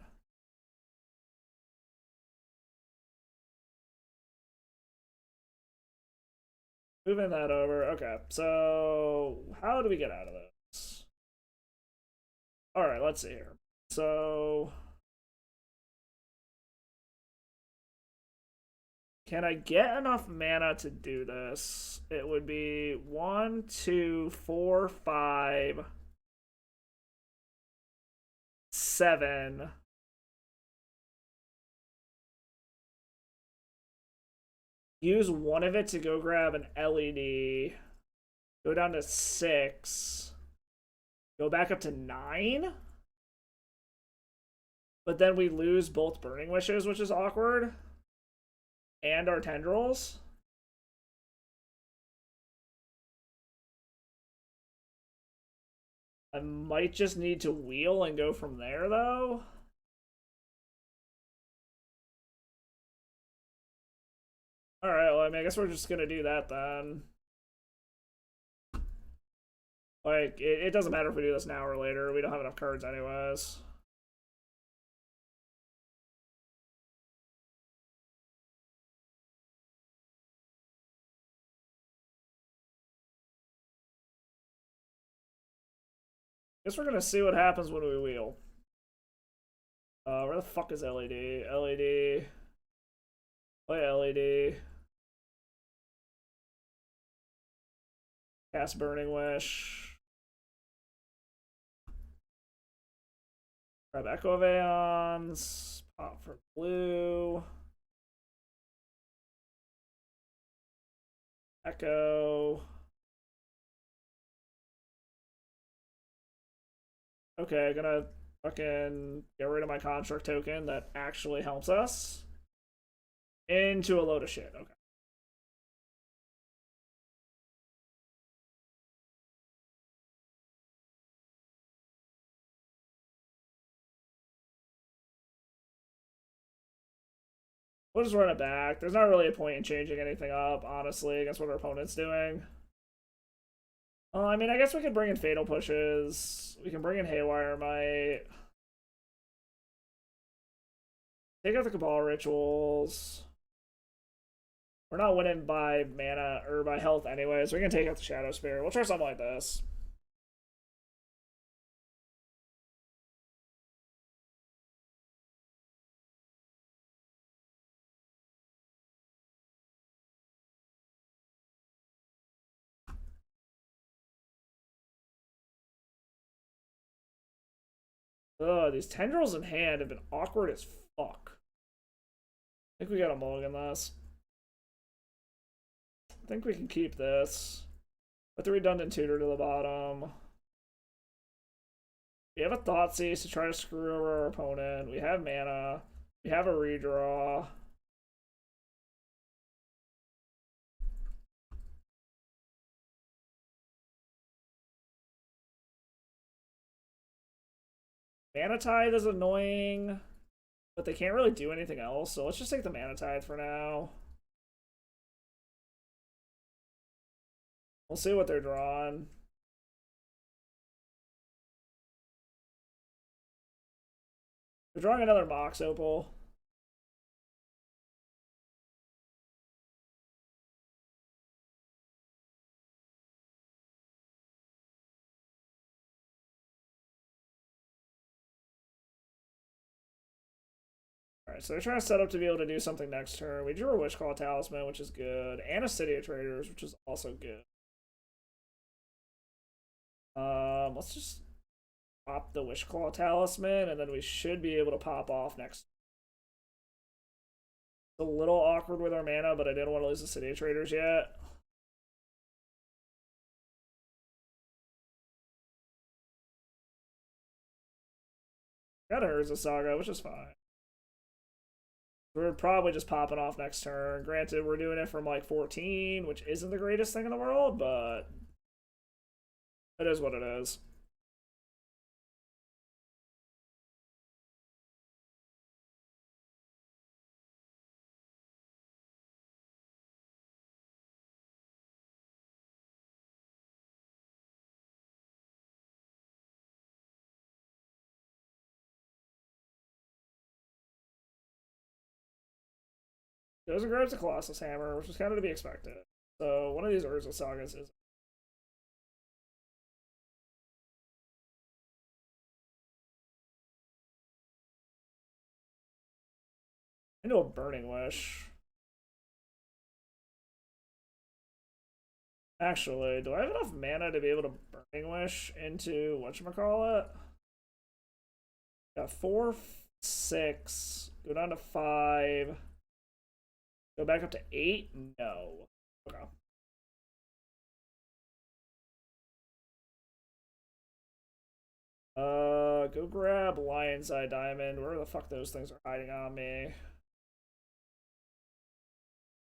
A: Moving that over. Okay, so how do we get out of this? Alright, let's see here. So can I get enough mana to do this? It would be 1, 2, 4, 5, 7. Use one of it to go grab an LED. Go down to 6. Go back up to 9. But then we lose both Burning Wishes, which is awkward. And our tendrils. I might just need to wheel and go from there, though. Alright, well, I mean, I guess we're just gonna do that then. Like, it doesn't matter if we do this now or later. We don't have enough cards anyways. Guess we're gonna see what happens when we wheel. Where the fuck is LED? LED. Play LED. Cast Burning Wish. Grab Echo of Aeons. Pop for blue. Echo. Okay, gonna fucking get rid of my construct token that actually helps us. Into a load of shit. Okay. We'll just run it back. There's not really a point in changing anything up, honestly, against what our opponent's doing. I mean, I guess we could bring in Fatal Pushes. We can bring in Haywire Might. Take out the Cabal Rituals. We're not winning by mana or by health anyway, so we can take out the Shadow Spirit. We'll try something like this. Ugh, these tendrils in hand have been awkward as fuck. I think we gotta mulligan this. I think we can keep this. Put the redundant tutor to the bottom. We have a Thoughtseize to try to screw over our opponent. We have mana. We have a redraw. Mana Tithe is annoying, but they can't really do anything else, so let's just take the Mana Tithe for now. We'll see what they're drawing. They're drawing another Mox Opal. Alright, so they're trying to set up to be able to do something next turn. We drew a Wishclaw Talisman, which is good, and a City of Traders, which is also good. Let's just pop the Wishclaw Talisman, and then we should be able to pop off next. It's a little awkward with our mana, but I didn't want to lose the City of Traders yet. Got a Urza Saga, which is fine. We're probably just popping off next turn. Granted, we're doing it from like 14, which isn't the greatest thing in the world, but it is what it is. Goes and grabs a Colossus Hammer, which was kind of to be expected. So one of these Urza Sagas is. Into a Burning Wish. Actually, do I have enough mana to be able to Burning Wish into whatchamacallit? Got 4, 6. Go down to 5. Go back up to 8? No. Okay. Go grab Lion's Eye Diamond. Where the fuck those things are hiding on me?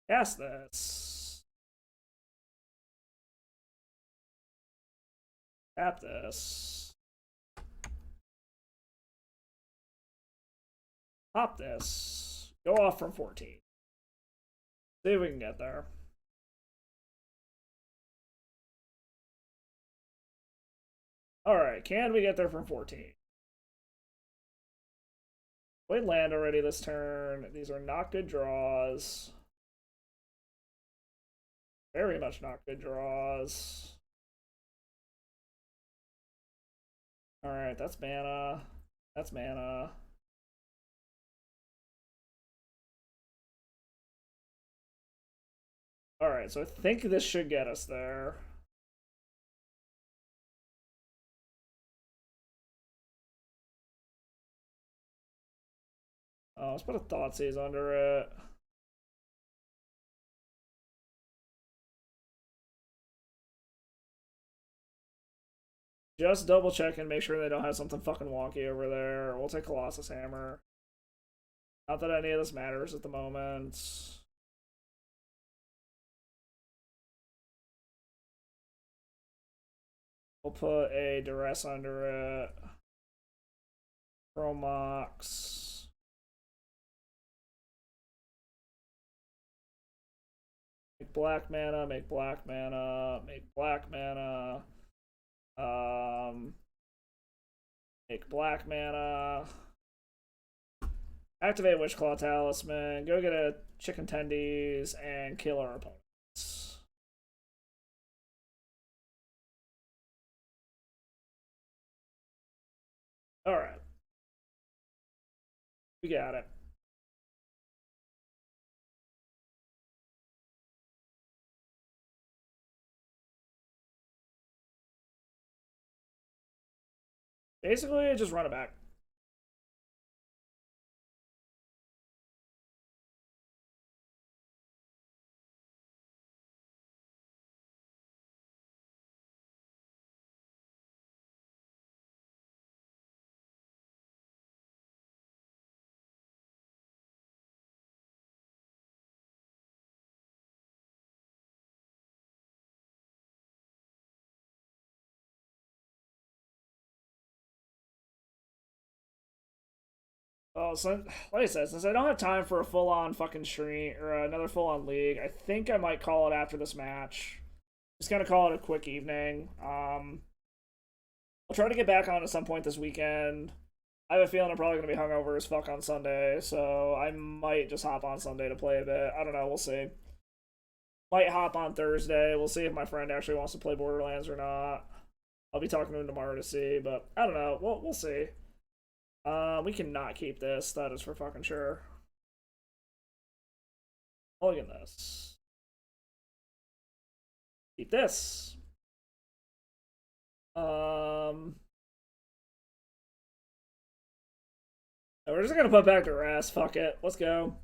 A: Cast this. Tap this. Pop this. Go off from 14. See if we can get there. Alright, can we get there from 14? Played land already this turn. These are not good draws. Very much not good draws. Alright, that's mana. That's mana. Alright, so I think this should get us there. Oh, let's put a Thoughtseize under it. Just double check and make sure they don't have something fucking wonky over there. We'll take Colossus Hammer. Not that any of this matters at the moment. We'll put a Duress under it. Chromox. Make black mana, make black mana, make black mana. Make black mana. Activate Witchclaw Talisman. Go get a Chicken Tendies and kill our opponents. Alright. We got it. Basically, just run it back. Oh, so like I said, since I don't have time for a full-on fucking stream or another full-on league, I think I might call it after this match. Just gonna call it a quick evening. I'll try to get back on at some point this weekend. I have a feeling I'm probably gonna be hungover as fuck on Sunday, so I might just hop on Sunday to play a bit. I don't know, we'll see. Might hop on Thursday. We'll see if my friend actually wants to play Borderlands or not. I'll be talking to him tomorrow to see, but I don't know. We'll see. We cannot keep this. That is for fucking sure. Look at this. Keep this. We're just gonna put back to rest. Fuck it. Let's go.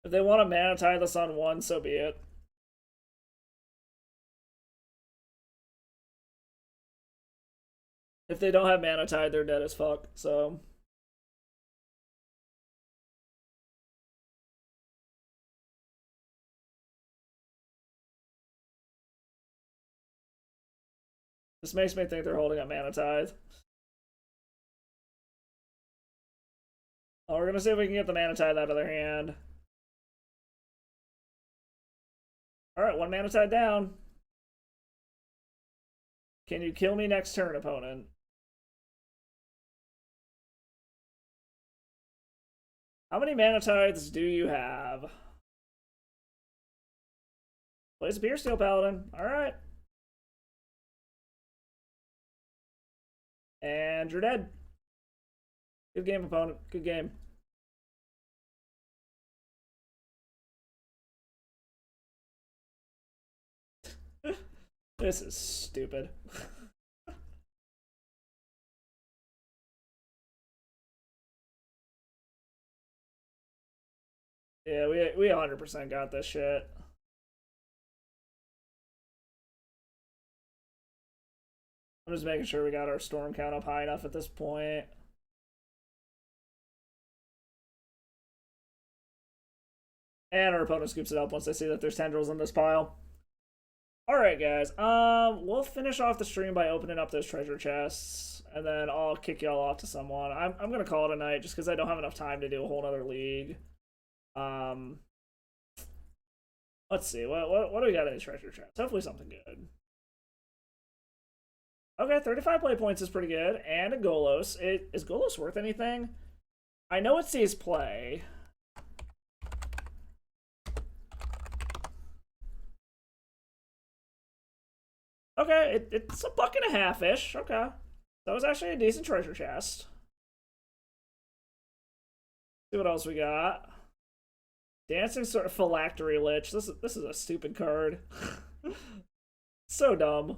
A: If they want to mana tie this on 1, so be it. If they don't have mana tied, they're dead as fuck, so. This makes me think they're holding up mana tithe. Oh, we're gonna see if we can get the mana tithe out of their hand. Alright, 1 mana tithe down. Can you kill me next turn, opponent? How many mana tithes do you have? Plays a Pure Steel Paladin. Alright. And you're dead. Good game, opponent. Good game. This is stupid. Yeah, we 100% got this shit. I'm just making sure we got our storm count up high enough at this point. And our opponent scoops it up once they see that there's tendrils in this pile. Alright, guys. We'll finish off the stream by opening up those treasure chests, and then I'll kick y'all off to someone. I'm gonna call it a night just because I don't have enough time to do a whole other league. Let's see. What do we got in these treasure chests? Hopefully something good. Okay, 35 play points is pretty good, and a Golos. Is Golos worth anything? I know it says play. Okay, it's a $1.50-ish. Okay. That was actually a decent treasure chest. See what else we got. Dancing sort of phylactery lich. This is a stupid card. So dumb.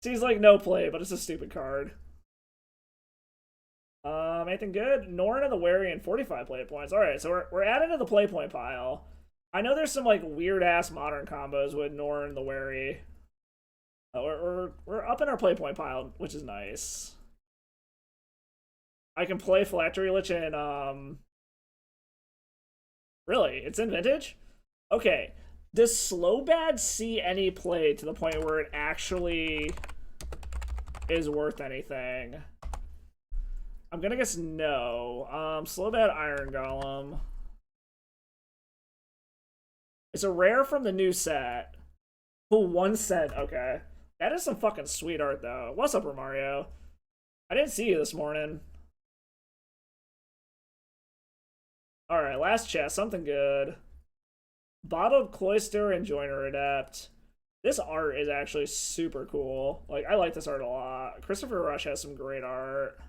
A: Seems like no play, but it's a stupid card. Anything good? Norn and the Wary and 45 play points. Alright, so we're adding to the play point pile. I know there's some like weird ass modern combos with Norn and the Wary. We're up in our play point pile, which is nice. I can play Phylactery Lich in really? It's in Vintage? Okay. Does Slowbad see any play to the point where it actually is worth anything? I'm gonna guess no. Slowbad Iron Golem. It's a rare from the new set. Oh, one set. Okay. That is some fucking sweet art, though. What's up, Romario? I didn't see you this morning. Alright, last chest. Something good. Bottled Cloister and Joiner Adept. This art is actually super cool. Like, I like this art a lot. Christopher Rush has some great art.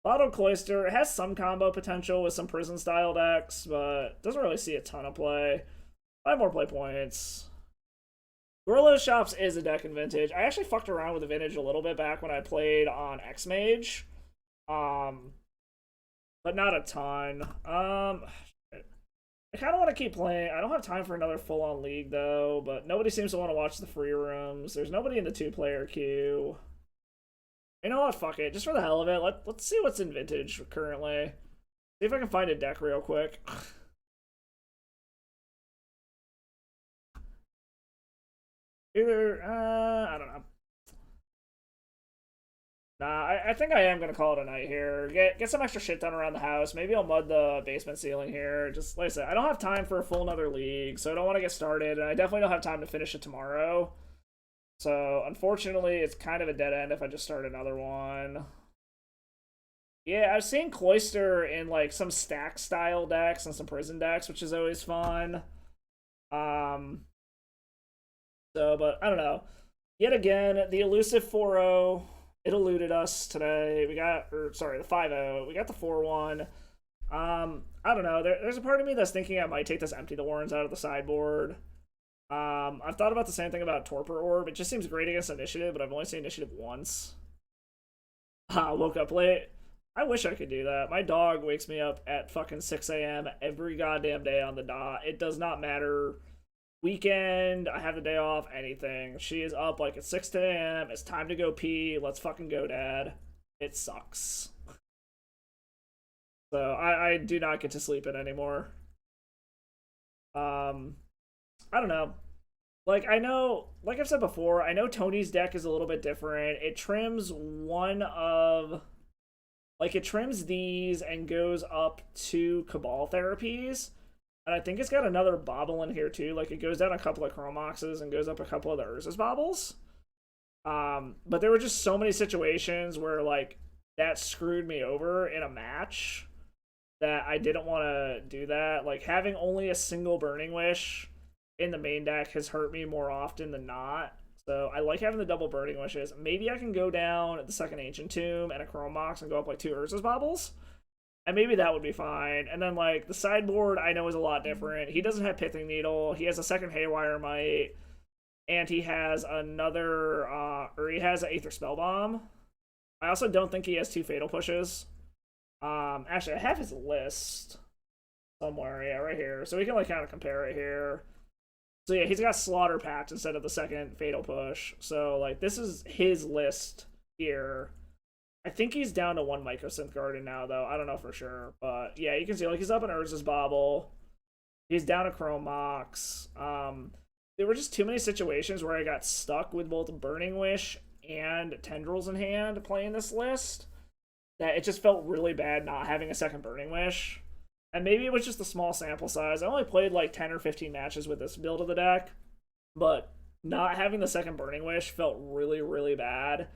A: Bottled Cloister, it has some combo potential with some prison-style decks, but doesn't really see a ton of play. 5 more play points. Gorlo's Shops is a deck in Vintage. I actually fucked around with the Vintage a little bit back when I played on X-Mage. But not a ton. I kind of want to keep playing. I don't have time for another full-on league, though, but nobody seems to want to watch the free rooms. There's nobody in the 2-player queue. You know what? Fuck it. Just for the hell of it, let's see what's in Vintage currently. See if I can find a deck real quick. Either, I don't know. Nah, I think I am gonna call it a night here. Get some extra shit done around the house. Maybe I'll mud the basement ceiling here. Just like I said, I don't have time for a full another league, so I don't want to get started, and I definitely don't have time to finish it tomorrow. So unfortunately, it's kind of a dead end if I just start another one. Yeah, I've seen Cloister in like some stack style decks and some prison decks, which is always fun. But I don't know. Yet again, the elusive 4-0. It eluded us today. We got, the 5-0. We got the 4-1. I don't know. There's a part of me that's thinking I might take this Empty the Warrens out of the sideboard. I've thought about the same thing about Torpor Orb. It just seems great against Initiative, but I've only seen Initiative once. Woke up late. I wish I could do that. My dog wakes me up at fucking 6 a.m. every goddamn day on the dot. It does not matter. Weekend, I have the day off, anything. She is up like at 6 a.m. It's time to go pee. Let's fucking go, Dad. It sucks. So I do not get to sleep in anymore. I don't know. Like, I know, like I've said before, I know Tony's deck is a little bit different. It trims it trims these and goes up to Cabal therapies. And I think it's got another bobble in here too. Like, it goes down a couple of Chromoxes and goes up a couple of the Urza's bobbles. But there were just so many situations where, like, that screwed me over in a match that I didn't want to do that. Like, having only a single Burning Wish in the main deck has hurt me more often than not. So I like having the double Burning Wishes. Maybe I can go down the second Ancient Tomb and a Chrome Mox and go up like 2 Urza's Baubles. And maybe that would be fine. And then, like, the sideboard I know is a lot different. He doesn't have Pithing Needle. He has a second Haywire Might. And he has another, or he has an Aether Spellbomb. I also don't think he has 2 Fatal Pushes. Actually, I have his list somewhere. Yeah, right here. So we can, like, kind of compare it here. So yeah, he's got Slaughter Pact instead of the second Fatal Push. So, like, this is his list here. I think he's down to 1 Mycosynth Garden now, though. I don't know for sure. But yeah, you can see, like, he's up in Urza's Bauble. He's down to Chrome Mox. There were just too many situations where I got stuck with both Burning Wish and Tendrils in hand playing this list, that it just felt really bad not having a second Burning Wish. And maybe it was just a small sample size. I only played like 10 or 15 matches with this build of the deck, but not having the second Burning Wish felt really, really bad.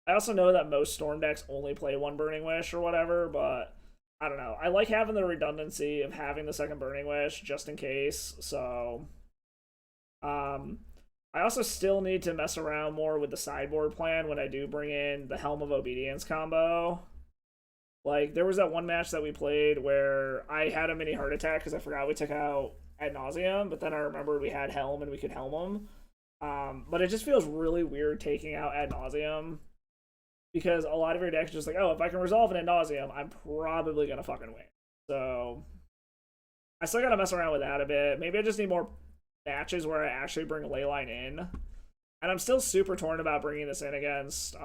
A: I also know that most Storm decks only play 1 Burning Wish or whatever, but I don't know. I like having the redundancy of having the second Burning Wish just in case, so... I also still need to mess around more with the sideboard plan when I do bring in the Helm of Obedience combo. Like, there was that one match that we played where I had a mini heart attack because I forgot we took out Ad Nauseam, but then I remembered we had Helm and we could Helm him. But it just feels really weird taking out Ad Nauseam, because a lot of your decks are just like, oh, if I can resolve an Ad Nauseam, I'm probably going to fucking win. So, I still got to mess around with that a bit. Maybe I just need more matches where I actually bring Leyline in. And I'm still super torn about bringing this in against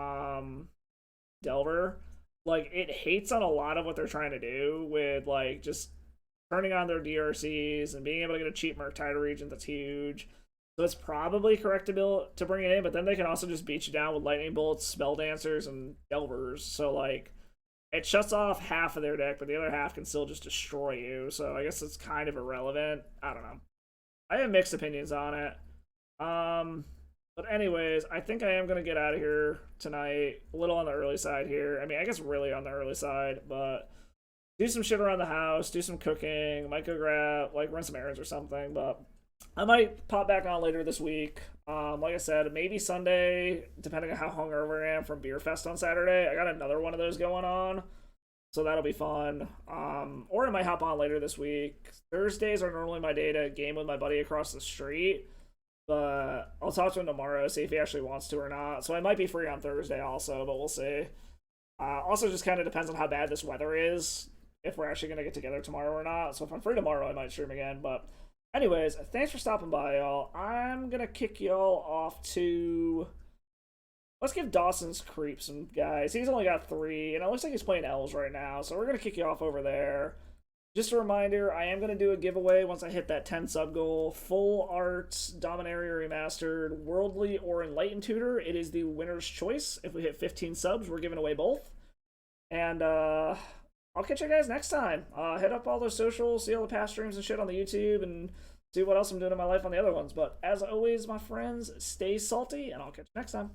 A: Delver. Like, it hates on a lot of what they're trying to do with, like, just turning on their DRCs and being able to get a cheap Murktide Regent that's huge. So it's probably correct to bring it in, but then they can also just beat you down with Lightning Bolts, Spell Dancers, and Delvers. So, like, it shuts off half of their deck, but the other half can still just destroy you. So I guess it's kind of irrelevant. I don't know. I have mixed opinions on it. But anyways, I think I am going to get out of here tonight. A little on the early side here. I mean, I guess really on the early side, but do some shit around the house, do some cooking, might go grab, like, run some errands or something, but I might pop back on later this week. Like I said, maybe Sunday, depending on how hungover I am from Beer Fest on Saturday. I got another one of those going on, so that'll be fun. Or I might hop on later this week. Thursdays are normally my day to game with my buddy across the street, but I'll talk to him tomorrow, see if he actually wants to or not. So I might be free on Thursday also, but we'll see. Also, just kind of depends on how bad this weather is, if we're actually going to get together tomorrow or not. So if I'm free tomorrow, I might stream again. But anyways, thanks for stopping by, y'all. I'm going to kick y'all off to... Let's give Dawson's Creep some guys. He's only got 3, and it looks like he's playing Elves right now. So we're going to kick you off over there. Just a reminder, I am going to do a giveaway once I hit that 10 sub goal. Full Art, Dominaria Remastered, Worldly, or Enlightened Tutor. It is the winner's choice. If we hit 15 subs, we're giving away both. And I'll catch you guys next time. Hit up all those socials, see all the past streams and shit on the YouTube, and see what else I'm doing in my life on the other ones. But as always, my friends, stay salty, and I'll catch you next time.